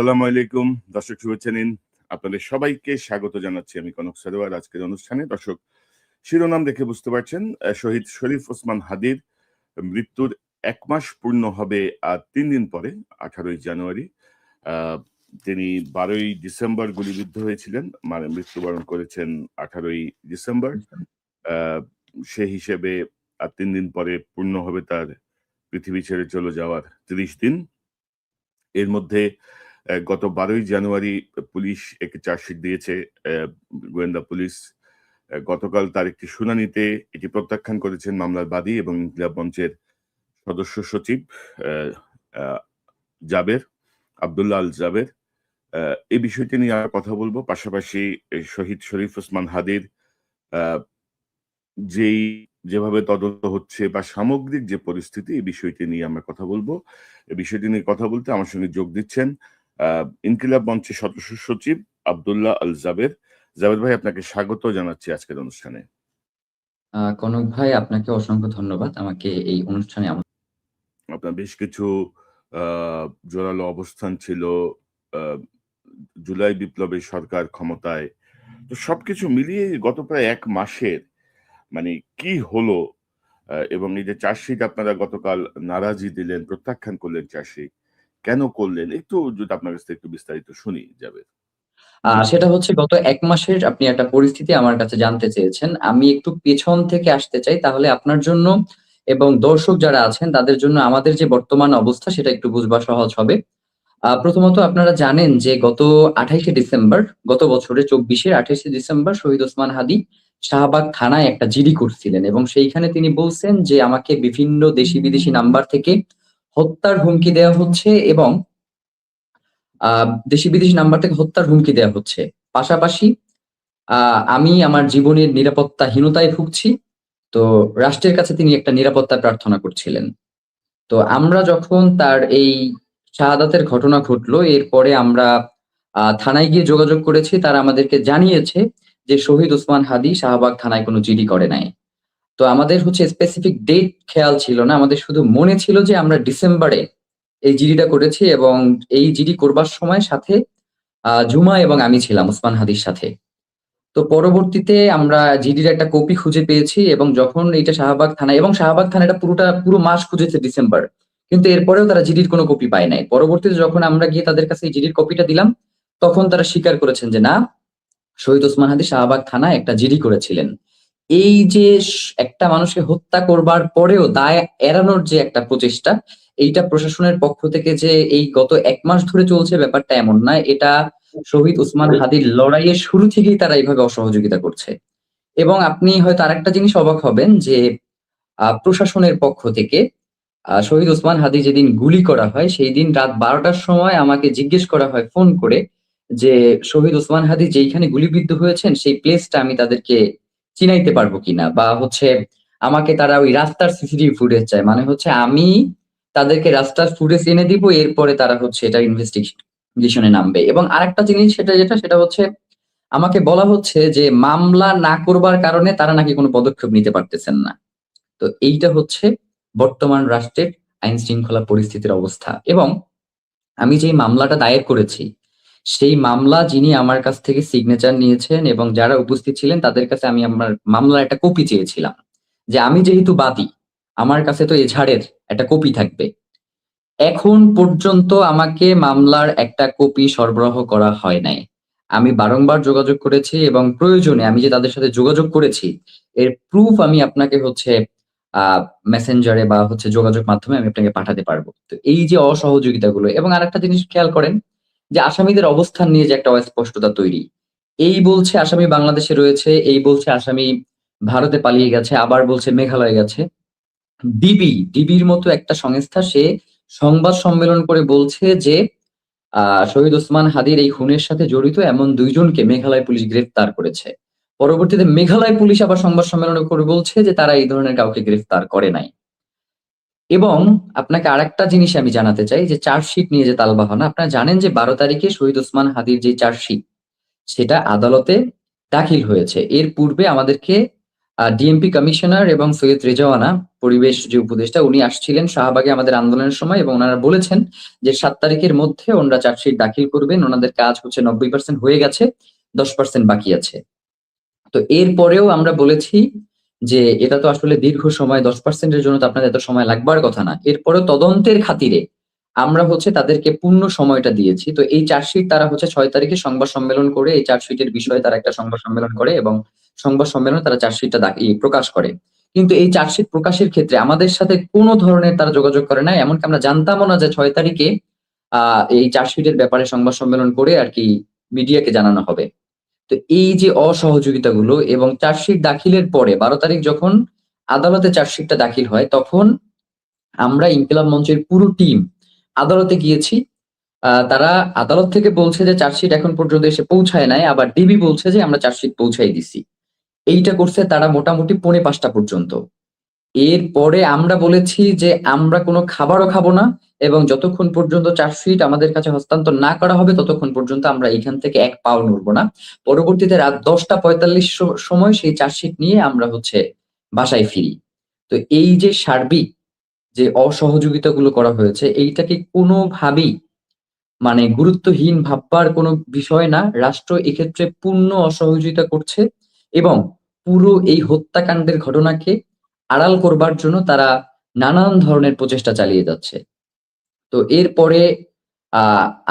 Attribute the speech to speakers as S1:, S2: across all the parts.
S1: আসসালামু আলাইকুম দর্শক, শুভেচ্ছা নিন। আপনাদের সবাইকে স্বাগত জানাচ্ছি আমি কনক সারোয়ার আজকের অনুষ্ঠানে। দর্শক, শিরোনাম দেখে বুঝতে পারছেন, শহীদ শরীফ ওসমান হাদির মৃত্যুর 1 মাস পূর্ণ হবে আর 3 দিন পরে, 18ই জানুয়ারি। আহ, তিনি 12ই ডিসেম্বর গুলিবিদ্ধ হয়েছিলেন, মানে মৃত্যুবরণ করেছেন 18ই ডিসেম্বর। আহ, সে হিসেবে আর 3 দিন পরে পূর্ণ হবে তার পৃথিবী ছেড়ে চলে যাওয়ার 30 দিন। এর মধ্যে গত 12ই জানুয়ারি পুলিশ একটি চার্জশিট দিয়েছে। গোয়েন্দা পুলিশ গতকাল তার একটি শুনানিতে এটি প্রত্যাখ্যান করেছেন মামলার বাদী এবং ইনকিলাব মঞ্চের সদস্য সচিব আহ, আহ, জাবের, আব্দুল্লাহ আল জাবের। এই বিষয়টি নিয়ে আমরা কথা বলবো। পাশাপাশি এই শহীদ শরীফ ওসমান হাদির আহ, যেই যেভাবে তদন্ত হচ্ছে বা সামগ্রিক যে পরিস্থিতি, এই বিষয়টি নিয়ে আমরা কথা বলবো। এই বিষয়টি নিয়ে কথা বলতে আমার সঙ্গে যোগ দিচ্ছেন ইনকিলাব মঞ্চের সদস্য সচিব আব্দুল্লাহ আল জাবের। জাবের ভাই, আপনাকে স্বাগত জানাচ্ছি আজকের অনুষ্ঠানে।
S2: কনক ভাই, আপনাকে অসংখ্য ধন্যবাদ আমাকে এই অনুষ্ঠানে
S1: আপনার বেশ কিছু জোরালো অবস্থান ছিল। আহ, জুলাই বিপ্লবে সরকার ক্ষমতায়, তো সবকিছু মিলিয়ে গত প্রায় 1 মাসের মানে কি হলো, এবং এই যে চার্জশিট আপনারা গতকাল নারাজি দিলেন, প্রত্যাখ্যান করলেন চার্জশিট, কেন করলেন, একটু যদি আপনার কাছ থেকে একটু বিস্তারিত শুনি যাবে।
S2: সেটা হচ্ছে গত 1 মাসের আপনি একটা পরিস্থিতি আমার কাছে জানতে চেয়েছেন। আমি একটু পেছন থেকে আসতে চাই, তাহলে আপনার জন্য এবং দর্শক যারা আছেন তাদের জন্য আমাদের যে বর্তমান অবস্থা সেটা একটু বুঝবা সহজ হবে। প্রথমত আপনারা জানেন যে গত 28শে ডিসেম্বর, গত বছরের 24-এর 28শে ডিসেম্বর শহীদ ওসমান হাদি শাহবাগ থানায় একটা জিডি করছিলেন এবং সেইখানে তিনি বলছেন যে আমাকে বিভিন্ন দেশি বিদেশি নাম্বার থেকে হত্যার হুমকি দেওয়া হচ্ছে এবং দেশি বিদেশি নাম্বার থেকে হত্যার হুমকি দেওয়া হচ্ছে। পাশাপাশি আমি আমার জীবনের নিরাপত্তাহীনতায় ভুগছি। তো রাষ্ট্রের কাছে তিনি একটা নিরাপত্তা প্রার্থনা করছিলেন। তো আমরা যখন তার এই শাহাদাতের ঘটনা ঘটলো, এরপরে আমরা থানায় গিয়ে যোগাযোগ করেছি। তারা আমাদেরকে জানিয়েছে যে শহীদ ওসমান হাদি শাহবাগ থানায় কোনো জিডি করে নাই। তো আমাদের হচ্ছে স্পেসিফিক ডেট খেয়াল ছিল না। আমাদের শুধু মনে ছিল যে আমরা ডিসেম্বরে এই জিডিটা করেছি এবং এই জিডি করবার সময় সাথে ঝুমা এবং আমি ছিলাম ওসমান হাদির সাথে। তো পরবর্তীতে আমরা জিডির একটা কপি খুঁজে পেয়েছি এবং যখন এইটা শাহবাগ থানা, এবং শাহবাগ থানা এটা পুরো মাস খুঁজেছে ডিসেম্বর, কিন্তু এরপরেও তারা জিডির কোনো কপি পায় নাই। পরবর্তীতে যখন আমরা গিয়ে তাদের কাছে এই জিডির কপিটা দিলাম, তখন তারা স্বীকার করেছেন যে না, শহীদ ওসমান হাদি শাহবাগ থানায় একটা জিডি করেছিলেন। এই যে একটা মানুষকে হত্যা করবার পরেও দায় এড়ানোর যে একটা প্রচেষ্টা, এইটা প্রশাসনের পক্ষ থেকে যে এই গত 1 মাস ধরে চলছে ব্যাপারটা এমন না। এটা শহীদ ওসমান হাদির লড়াইয়ের শুরু থেকেই তারা এইভাবে অসহযোগিতা করছে। এবং আপনি হয়তো আরেকটা জিনিস অবাক হবেন যে প্রশাসনের পক্ষ থেকে শহীদ ওসমান হাদি যেদিন গুলি করা হয় সেই দিন রাত 12টার সময় আমাকে জিজ্ঞেস করা হয় ফোন করে যে শহীদ ওসমান হাদি যেইখানে গুলিবিদ্ধ হয়েছেন সেই প্লেসটা আমি তাদেরকে চিনাইতে পারবো কিনা, বা হচ্ছে আমাকে তারা ওই রাস্তার সিসিটিভি ফুটেজ চায়। মানে হচ্ছে আমি তাদেরকে রাস্তার ফুটেজ এনে দিব, এরপরে তারা হচ্ছে এটা ইনভেস্টিগেশনে নামবে। এবং আরেকটা জিনিস সেটা হচ্ছে আমাকে বলা হচ্ছে যে মামলা না করবার কারণে তারা নাকি কোনো পদক্ষেপ নিতে পারতেছেন না। তো এইটা হচ্ছে বর্তমান রাষ্ট্রের আইন শৃঙ্খলা পরিস্থিতির অবস্থা। এবং আমি যে মামলাটা দায়ের করেছি, সেই মামলা যিনি আমার কাছ থেকে সিগনেচার নিয়েছেন এবং যারা উপস্থিত ছিলেন তাদের কাছে আমি আমার মামলার একটা কপি চেয়েছিলাম, যে আমি যেহেতু বাদী, আমার কাছে তো এজাহারের একটা কপি থাকবে। এখন পর্যন্ত আমাকে মামলার একটা কপি সরবরাহ করা হয় নাই। আমি বারংবার যোগাযোগ করেছি এবং প্রয়োজনে আমি যে তাদের সাথে যোগাযোগ করেছি এর প্রুফ আমি আপনাকে হচ্ছে মেসেঞ্জারে বা হচ্ছে যোগাযোগ মাধ্যমে আমি আপনাকে পাঠাতে পারবো। তো এই যে অসহযোগিতাগুলো, এবং আরেকটা জিনিস খেয়াল করেন যে আসামিদের অবস্থান নিয়ে যে একটা অস্পষ্টতা তৈরি, এই বলছে আসামি বাংলাদেশে রয়েছে, এই বলছে আসামি ভারতে পালিয়ে গেছে, আবার বলছে মেঘালয়ে গেছে। ডিবির মতো একটা সংস্থা সে সংবাদ সম্মেলন করে বলছে যে শহীদ ওসমান হাদির এই খুনের সাথে জড়িত এমন 2 জনকে মেঘালয় পুলিশ গ্রেফতার করেছে। পরবর্তীতে মেঘালয় পুলিশ আবার সংবাদ সম্মেলন করে বলছে যে তারা এই ধরনের কাউকে গ্রেফতার করে নাই। এবং আপনাকে আরেকটা জিনিস আমি জানাতে চাই যে চার্জশিট নিয়ে যে তালবাহানা, আপনারা জানেন যে 12 তারিখে শহীদ ওসমান হাদির যে চার্জশিট সেটা আদালতে দাখিল হয়েছে। এর পূর্বে আমাদেরকে ডিএমপি কমিশনার এবং সৈয়দ রেজওয়ানা পরিবেশ যে উপদেষ্টা উনি আসছিলেন শাহবাগে আমাদের আন্দোলনের সময় এবং ওনারা বলেছেন যে 7 তারিখের মধ্যে ওনারা চার্জশিট দাখিল করবেন। ওনাদের কাজ হচ্ছে 90% হয়ে গেছে, 10% বাকি আছে। তো এরপরেও আমরা বলেছি যে এটা তো আসলে দীর্ঘ সময়, 10% এর জন্য তো আপনাদের এত সময় লাগবার কথা না। এরপরেও তদন্তের খাতিরে আমরা হচ্ছে তাদেরকে পূর্ণ সময়টা দিয়েছি। তো এই চার্জশিট তারা হচ্ছে 6 তারিখে সংবাদ সম্মেলন করে এই চার্জশিটের বিষয়ে তারা একটা সংবাদ সম্মেলন করে এবং সংবাদ সম্মেলনে তারা চার্জশিটটা প্রকাশ করে। কিন্তু এই চার্জশিট প্রকাশের ক্ষেত্রে আমাদের সাথে কোনো ধরনের তারা যোগাযোগ করে নাই। এমনকি আমরা জানতামও না যে 6 তারিখে এই চার্জশিটের ব্যাপারে সংবাদ সম্মেলন করে আরকি মিডিয়াকে জানানো হবে। তো এই যে অসহযোগিতাগুলো এবং চার্জশিট দাখিলের পরে 12 তারিখ যখন আদালতে চার্জশিটটা দাখিল হয়, তখন আমরা ইনকিলাব মঞ্চের পুরো টিম আদালতে গিয়েছি। তারা আদালত থেকে বলছে যে চার্জশিট এখন পর্যন্ত এসে পৌঁছায় নাই। আবার ডিবি বলছে যে আমরা চার্জশিট পৌঁছাই দিছি। এইটা করছে তারা মোটামুটি 4:45 পর্যন্ত। এরপরে আমরা বলেছি যে আমরা কোনো খাবারও খাবো না এবং যতক্ষণ পর্যন্ত চার্জশিট আমাদের কাছে হস্তান্তর না করা হবে ততক্ষণ পর্যন্ত আমরা এখান থেকে এক পাও নড়বো না। পরবর্তীতে রাত 10:45 সময় সেই চার্জশিট নিয়ে আমরা হচ্ছে বাসায় ফিরি। তো এই যে সার্বিক যে অসহযোগিতাগুলো করা হয়েছে এইটাকে কোনোভাবেই মানে গুরুত্বহীন ভাববার কোনো বিষয় না। রাষ্ট্র এক্ষেত্রে পূর্ণ অসহযোগিতা করছে এবং পুরো এই হত্যাকাণ্ডের ঘটনাকে আড়াল করবার জন্য তারা নানান ধরনের প্রচেষ্টা চালিয়ে যাচ্ছে। তো এরপরে আ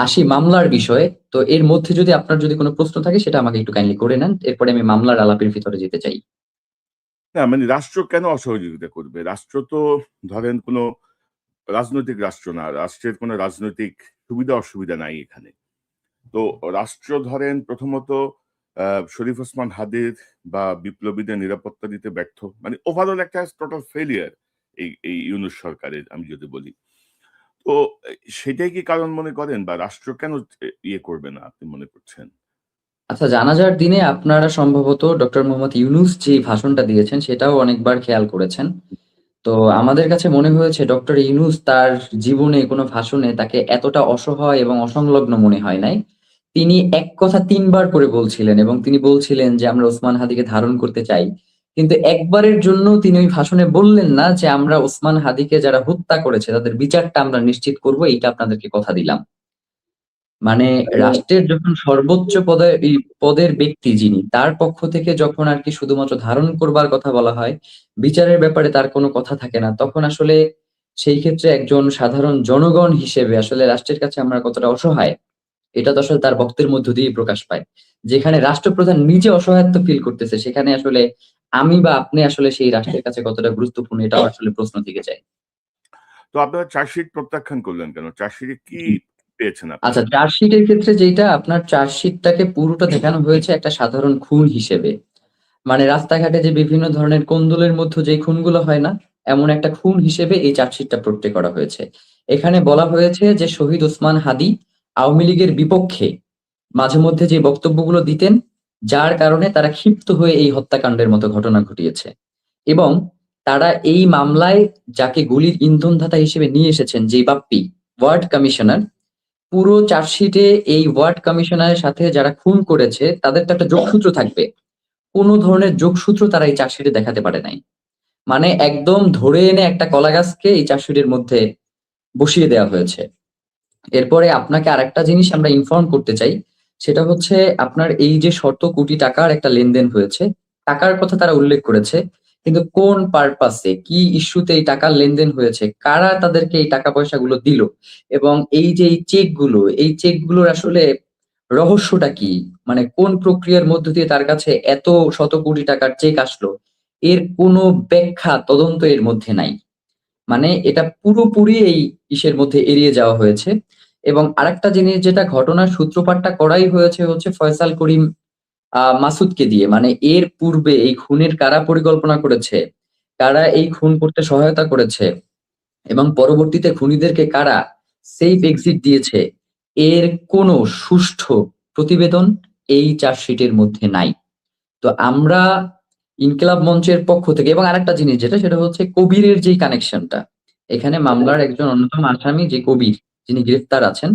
S2: আসি মামলার বিষয়ে। তো এর মধ্যে যদি আপনার যদি কোনো প্রশ্ন থাকে সেটা আমাকে একটু কাইন্ডলি করে নেন। এরপরে আমি মামলার আলাপের ভিতরে যেতে চাই।
S1: না মানে রাষ্ট্র কেন অসহযোগিতা করবে? রাষ্ট্র তো ধরেন কোনো রাজনৈতিক রাষ্ট্র না। রাষ্ট্রের কোনো রাজনৈতিক সুবিধা-অসুবিধা নাই এখানে। তো রাষ্ট্র ধরেন প্রথমত শরীফ ওসমান হাদির বা বিপ্লবীদের নিরাপত্তা দিতে ব্যর্থ। মানে ওভারঅল একটা টোটাল ফেইলিউর এই ইউনূস সরকারের আমি যদি বলি। তো সেটাই কি কারণ মনে করেন বা রাষ্ট্র কেন ইয়ে করবে না আপনি মনে করছেন?
S2: আচ্ছা, জানাজার দিনে আপনারা সম্ভবত ডক্টর মোহাম্মদ ইউনূস যে ভাষণটা দিয়েছেন সেটাও অনেকবার খেয়াল করেছেন। তো আমাদের কাছে মনে হয়েছে ডক্টর ইউনূস তার জীবনে কোনো ভাষণে তাকে এতটা অসহায় এবং অসংলগ্ন মনে হয় নাই। তিনি এক কথা ৩ বার করে বলছিলেন এবং তিনি বলছিলেন যে, "আমরা ওসমান হাদিকে ধারণ করতে চাই।" কিন্তু একবারের জন্যও তিনি ওই ভাষণে বললেন না যে, "আমরা ওসমান হাদিকে যারা হত্যা করেছে তাদের বিচারটা আমরা নিশ্চিত করব, এইটা আপনাদেরকে কথা দিলাম।" মানে রাষ্ট্রের যখন সর্বোচ্চ পদের ব্যক্তি যিনি, তার পক্ষ থেকে যখন আরকি শুধুমাত্র ধারণ করবার কথা বলা হয়, বিচারের ব্যাপারে তার কোনো কথা থাকে না। তখন আসলে সেই ক্ষেত্রে একজন সাধারণ জনগণ হিসেবে আসলে রাষ্ট্রের কাছে আমরা কতটা অসহায়, এটা তো আসলে তার বক্তব্যের মধ্য দিয়েই প্রকাশ পায়। যেখানে রাষ্ট্রপ্রধান নিজে অসহায়ত্ব ফিল করতেছে, সেখানে আসলে আমি বা আপনি আসলে সেই রাষ্ট্রের কাছে কতটা গুরুত্বপূর্ণ এটাও আসলে প্রশ্ন থেকে যায়।
S1: তো আপনারা চার্জশিট প্রত্যাখ্যান করলেন কেন? চার্জশিটে কি পেয়েছেন
S2: আচ্ছা,
S1: আপনারা?
S2: চার্জশিটের ক্ষেত্রে যেইটা আপনার চার্জশিটটাকে পুরোটা দেখানো হয়েছে একটা সাধারণ খুন হিসেবে। মানে রাস্তাঘাটে যে বিভিন্ন ধরনের কোন্দলের মধ্যে যে খুনগুলো হয় না? এমন একটা খুন হিসেবে এই চার্জশিটটা পোট্রে করা হয়েছে। এখানে বলা হয়েছে যে শহীদ ওসমান হাদি আওয়ামী লীগের বিপক্ষে মাঝে মধ্যে যে বক্তব্যগুলো দিতেন, যার কারণে তারা ক্ষিপ্ত হয়ে এই হত্যাকাণ্ডের মতো ঘটনা ঘটিয়েছে। এবং তারা এই মামলায় যাকে গুলির ইন্ধনদাতা হিসেবে নিয়ে এসেছেন যেই বাপ্পি, ওয়ার্ড কমিশনার, পুরো চার্জশিটে এই ওয়ার্ড কমিশনারের সাথে যারা খুন করেছে তাদের তো একটা যোগসূত্র থাকবে। কোন ধরনের যোগসূত্র তারা এই চার্জশিটে দেখাতে পারে নাই। মানে একদম ধরে এনে একটা কলাগাছকে এই চার্জশিটের মধ্যে বসিয়ে দেওয়া হয়েছে। এরপরে আপনাকে আরেকটা জিনিস আমরা ইনফর্ম করতে চাই। সেটা হচ্ছে আপনার এই যে শত কোটি টাকার একটা লেনদেন হয়েছে, টাকার কথা তারা উল্লেখ করেছে। কিন্তু কোন পারপাসে, কি ইস্যুতে এই টাকার লেনদেন হয়েছে, কারা তাদেরকে এই টাকা পয়সাগুলো দিল এবং এই যে এই চেকগুলোর আসলে রহস্যটা কি? মানে কোন প্রক্রিয়ার মধ্য দিয়ে তার কাছে এত শত কোটি টাকার চেক আসলো? এর কোনো ব্যাখ্যা, তদন্ত এর মধ্যে নাই। মানে এটা পুরোপুরি এই ইসের মধ্যে এড়িয়ে যাওয়া হয়েছে। এবং আরেকটা জিনিস যেটা ঘটনার সূত্রপাতটা করাই হয়েছে হচ্ছে ফয়সাল করিম মাসুদকে দিয়ে। মানে এর পূর্বে এই খুনের কারা পরিকল্পনা করেছে, কারা এই খুন করতে সহায়তা করেছে এবং পরবর্তীতে খুনিদেরকে কারা সেফ এক্সিট দিয়েছে, এর কোনো সুষ্ঠু প্রতিবেদন এই চার্জশিটের মধ্যে নাই। তো আমরা ইনকিলাব মঞ্চের পক্ষ থেকে এবং আরেকটা জিনিস যেটা সেটা হচ্ছে কবিরের যেই কানেকশনটা। এখানে মামলার একজন অন্যতম আসামি যে কবির, যিনি গ্রেফতার আছেন,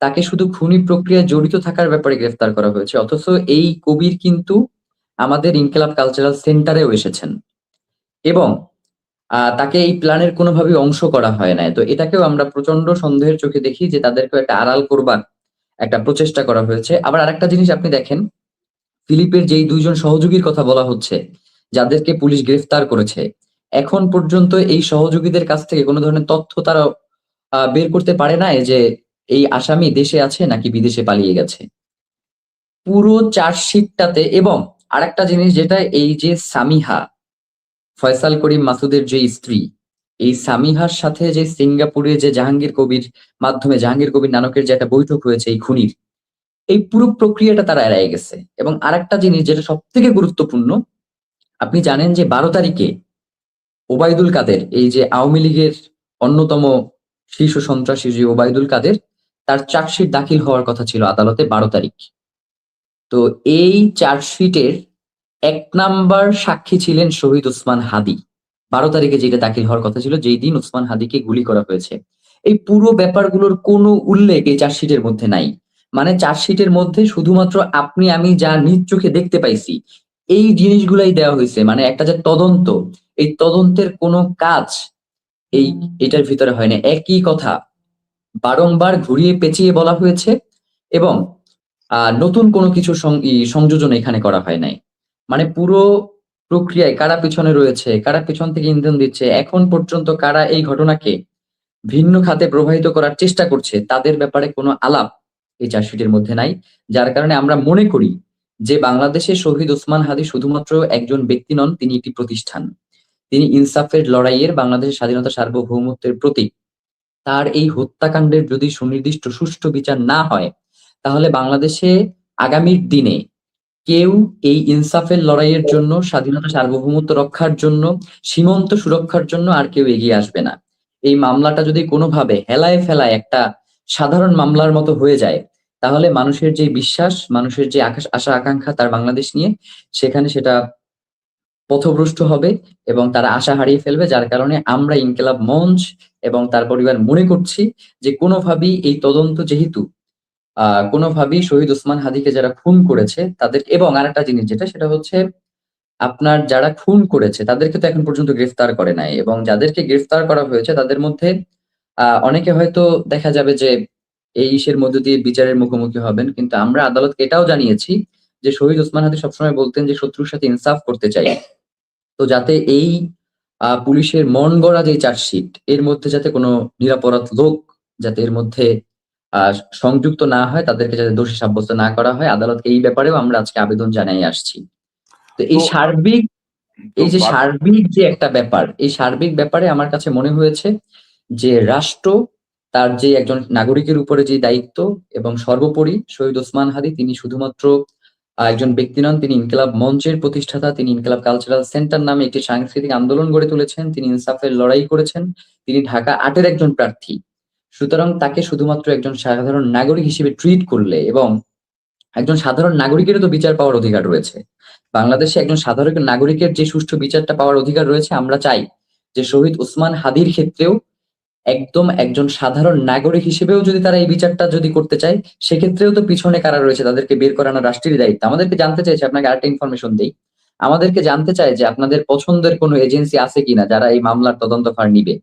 S2: তাকে শুধু খুনি প্রক্রিয়ায় জড়িত থাকার ব্যাপারে গ্রেফতার করা হয়েছে। অথচ এই কবির কিন্তু আমাদের ইনকিলাব কালচারাল সেন্টারেও এসেছেন এবং তাকে এই প্ল্যানের কোনোভাবেই অংশ করা হয় নাই। তো এটাকেও আমরা প্রচন্ড সন্দেহের চোখে দেখি যে তাদেরকেও একটা আড়াল করবার একটা প্রচেষ্টা করা হয়েছে। আবার আরেকটা জিনিস আপনি দেখেন, ফিলিপের যেই ২ জন সহযোগীর কথা বলা হচ্ছে, যাদেরকে পুলিশ গ্রেফতার করেছে, এখন পর্যন্ত এই সহযোগীদের কাছ থেকে কোন ধরনের তথ্য তারা বের করতে পারে নাই যে এই আসামি দেশে আছে নাকি বিদেশে পালিয়ে গেছে। পুরো চার্জশিটটাতে এবং আরেকটা জিনিস যেটা এই যে সামিহা, ফয়সাল করিম মাসুদের যে স্ত্রী, এই সামিহার সাথে যে সিঙ্গাপুরে যে জাহাঙ্গীর কবির মাধ্যমে জাহাঙ্গীর কবির নানকের যে একটা বৈঠক হয়েছে এই খুনির, এই পুরো প্রক্রিয়াটা তারা এড়ায় গেছে। এবং আরেকটা জিনিস যেটা সবথেকে গুরুত্বপূর্ণ, আপনি জানেন যে ১২ তারিখে ওবায়দুল কাদের, এই যে আওয়ামী লীগের অন্যতম শীর্ষ সন্ত্রাসী যে ওবায়দুল কাদের, তার চার্জশিট দাখিল হওয়ার কথা ছিল আদালতে ১২ তারিখ। তো এই চার্জশিটের ১ নাম্বার সাক্ষী ছিলেন শহীদ ওসমান হাদী। ১২ তারিখে যেটা দাখিল হওয়ার কথা ছিল, যেই দিন ওসমান হাদীকে গুলি করা হয়েছে। এই পুরো ব্যাপারগুলোর কোনো উল্লেখ এই চার্জশিটের মধ্যে নাই। মানে চার্জশিটের মধ্যে শুধুমাত্র আপনি আমি যা নিজ চোখে দেখতে পাইছি, এই জিনিসগুলাই দেওয়া হইছে। মানে একটা যে তদন্ত, এই তদন্তের কোনো কাজ এটার ভিতরে হয় না। একই কথা বারংবার ঘুরিয়ে পেঁচিয়ে বলা হয়েছে এবং নতুন কোনো কিছু সংযোজন এখানে করা হয় নাই। মানে পুরো প্রক্রিয়ায় কারা পিছনে রয়েছে, কারা পিছন থেকে ইন্ধন দিচ্ছে, এখন পর্যন্ত কারা এই ঘটনাকে ভিন্ন খাতে প্রবাহিত করার চেষ্টা করছে, তাদের ব্যাপারে কোনো আলাপ এই চার্জশিটের মধ্যে নাই। যার কারণে আমরা মনে করি যে বাংলাদেশে শহীদ ওসমান হাদী শুধুমাত্র একজন ব্যক্তি নন, তিনি একটি প্রতিষ্ঠান। তিনি ইনসাফের লড়াইয়ের, বাংলাদেশের স্বাধীনতা সার্বভৌমত্বের প্রতীক। তার এই হত্যাকাণ্ডের যদি সুনির্দিষ্ট সুষ্ঠু বিচার না হয়, তাহলে বাংলাদেশে আগামীর দিনে কেউ এই ইনসাফের লড়াইয়ের জন্য, স্বাধীনতা সার্বভৌমত্ব রক্ষার জন্য, সীমান্ত সুরক্ষার জন্য আর কেউ এগিয়ে আসবে না। এই মামলাটা যদি কোনোভাবে হেলায় ফেলায় একটা সাধারণ মামলার মতো হয়ে যায়, তাহলে মানুষের যে বিশ্বাস, মানুষের যে আশা আকাঙ্ক্ষা তার বাংলাদেশ নিয়ে, সেখানে সেটা পথভ্রষ্ট হবে এবং তারা আশা হারিয়ে ফেলবে। যার কারণে আমরা ইনকিলাব মঞ্চ এবং তার পরিবার মনে করছি যে কোনোভাবেই এই তদন্ত যেহেতু কোনোভাবেই শহীদ ওসমান হাদীকে যারা খুন করেছে তাদের, এবং আরেকটা জিনিস যেটা সেটা হচ্ছে আপনার যারা খুন করেছে তাদেরকে তো এখন পর্যন্ত গ্রেফতার করে নাই, এবং যাদেরকে গ্রেফতার করা হয়েছে তাদের মধ্যে অনেকে হয়তো দেখা যাবে যে এই ইসের মধ্য দিয়ে বিচারের মুখোমুখি হবেন। কিন্তু আমরা আদালতকে এটাও জানিয়েছি যে শহীদ ওসমান হাদী সবসময় বলতেন যে শত্রুর সাথে ইনসাফ করতে চাই। তো যাতে এই পুলিশের মন গড়া যে চার্জশিট, এর মধ্যে যাতে কোনো নিরপরাধ লোক যাতে এর মধ্যে সংযুক্ত না হয়, তাদেরকে যাতে দোষী সাব্যস্ত না করা হয়, আদালতকে এই ব্যাপারেও আমরা আজকে আবেদন জানাই আসছি। তো এই
S1: তো
S2: সার্বিক,
S1: তো
S2: এই যে সার্বিক যে একটা ব্যাপার, এই সার্বিক ব্যাপারে আমার কাছে মনে হয়েছে যে রাষ্ট্র তার যে একজন নাগরিকের উপরে যে দায়িত্ব, এবং সর্বোপরি শহীদ ওসমান হাদী তিনি শুধুমাত্র একজন ব্যক্তি নন, তিনি ইনকিলাব মঞ্চের প্রতিষ্ঠাতা, তিনি ইনকিলাব কালচারাল সেন্টার নামে একটি সাংস্কৃতিক আন্দোলন গড়ে তুলেছেন, তিনি ইনসাফের লড়াই করেছেন, তিনি ঢাকা ৮ এর একজন প্রার্থী। সুতরাং তাকে শুধুমাত্র একজন সাধারণ নাগরিক হিসেবে ট্রিট করলে, এবং একজন সাধারণ নাগরিকেরও তো বিচার পাওয়ার অধিকার রয়েছে। বাংলাদেশে একজন সাধারণ নাগরিকের যে সুষ্ঠু বিচারটা পাওয়ার অধিকার রয়েছে, আমরা চাই যে শহীদ ওসমান হাদীর ক্ষেত্রেও একদম একজন সাধারণ নাগরিক হিসেবেও যদি তারা এই বিচারটা যদি করতে চায়, সেক্ষেত্রেও তো পিছনে কারা রয়েছে তাদেরকে বের করানো রাষ্ট্রেরই দায়িত্ব। আমাদেরকে জানতে চাইছে, আপনাকে আরেকটা ইনফরমেশন দেই। আমাদেরকে জানতে চায় যে আপনাদের পছন্দের কোনো এজেন্সি আছে কিনা যারা এই মামলার তদন্তভার নিবে।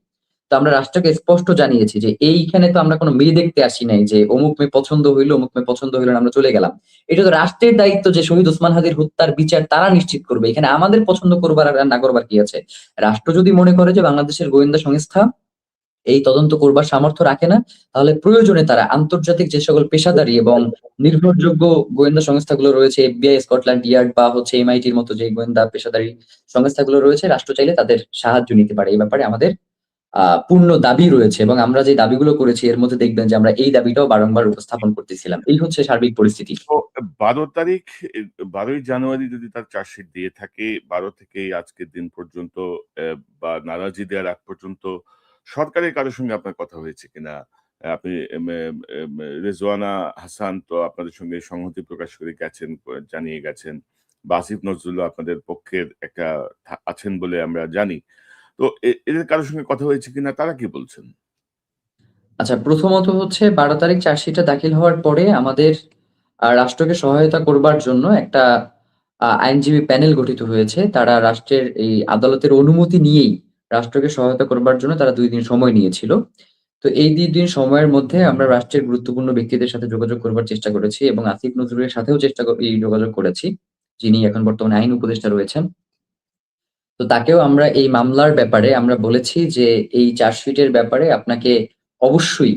S2: তো আমরা রাষ্ট্রকে স্পষ্ট জানিয়েছি যে এইখানে তো আমরা কোনো মেয়ে দেখতে আসি নাই যে অমুক মেয়ে পছন্দ হইলো, অমুক মেয়ে পছন্দ হইলো না, আমরা চলে গেলাম। এটা তো রাষ্ট্রের দায়িত্ব যে শহীদ ওসমান হাদীর হত্যার বিচার তারা নিশ্চিত করবে। এখানে আমাদের পছন্দ করবার আর না করবার কি আছে? রাষ্ট্র যদি মনে করে যে বাংলাদেশের গোয়েন্দা সংস্থা এই তদন্ত করবার সামর্থ্য রাখে না, তাহলে প্রয়োজনে তারা আন্তর্জাতিক যে সকল পেশাদারী এবং নির্ভরযোগ্য গোয়েন্দা সংস্থাগুলো রয়েছে, এফবিআই, স্কটল্যান্ড ইয়ার্ড বা হচ্ছে এমআইটির মতো যে গোয়েন্দা পেশাদারী সংস্থাগুলো রয়েছে, রাষ্ট্র চাইলে তাদের সাহায্য নিতে পারে। এই ব্যাপারে আমাদের পূর্ণ দাবি রয়েছে, এবং আমরা যে দাবিগুলো করেছি এর মধ্যে দেখবেন যে আমরা এই দাবিটাও বারংবার উপস্থাপন করতেছিলাম। এই হচ্ছে সার্বিক পরিস্থিতি।
S1: তো ১২ তারিখ, ১২ই জানুয়ারি যদি তার চার্জশিট দিয়ে থাকে, ১২ থেকে আজকের দিন পর্যন্ত বা নারাজি দেওয়ার আগ পর্যন্ত সরকারের কারোর সঙ্গে আপনার কথা হয়েছে কিনা? আপনি রেজওয়ানা হাসান তো আপনাদের সঙ্গে সংহতি প্রকাশ করে গেছেন, জানিয়ে গেছেন। বা আসিফ নজরুলও আপনাদের পক্ষের একটা আছেন বলে আমরা জানি। তো এদের কারোর সঙ্গে কথা হয়েছে কিনা, তারা কি বলছেন?
S2: আচ্ছা, প্রথমত হচ্ছে ১২ তারিখ চার্জশিটটা দাখিল হওয়ার পরে আমাদের রাষ্ট্রকে সহায়তা করবার জন্য একটা আইনজীবী প্যানেল গঠিত হয়েছে। তারা রাষ্ট্রের এই আদালতের অনুমতি নিয়েই রাষ্ট্রকে সহায়তা করবার জন্য তারা ২ দিন সময় নিয়েছিল। তো এই ২ দিন সময়ের মধ্যে আমরা রাষ্ট্রের গুরুত্বপূর্ণ ব্যক্তিদের সাথে যোগাযোগ করবার চেষ্টা করেছি এবং আসিফ নজরুলের সাথেও যোগাযোগ করেছি, যিনি এখন বর্তমানে আইন উপদেষ্টা রয়েছেন। তো তাকেও আমরা এই মামলার ব্যাপারে আমরা বলেছি যে, এই চার্জশিটের ব্যাপারে আপনাকে অবশ্যই,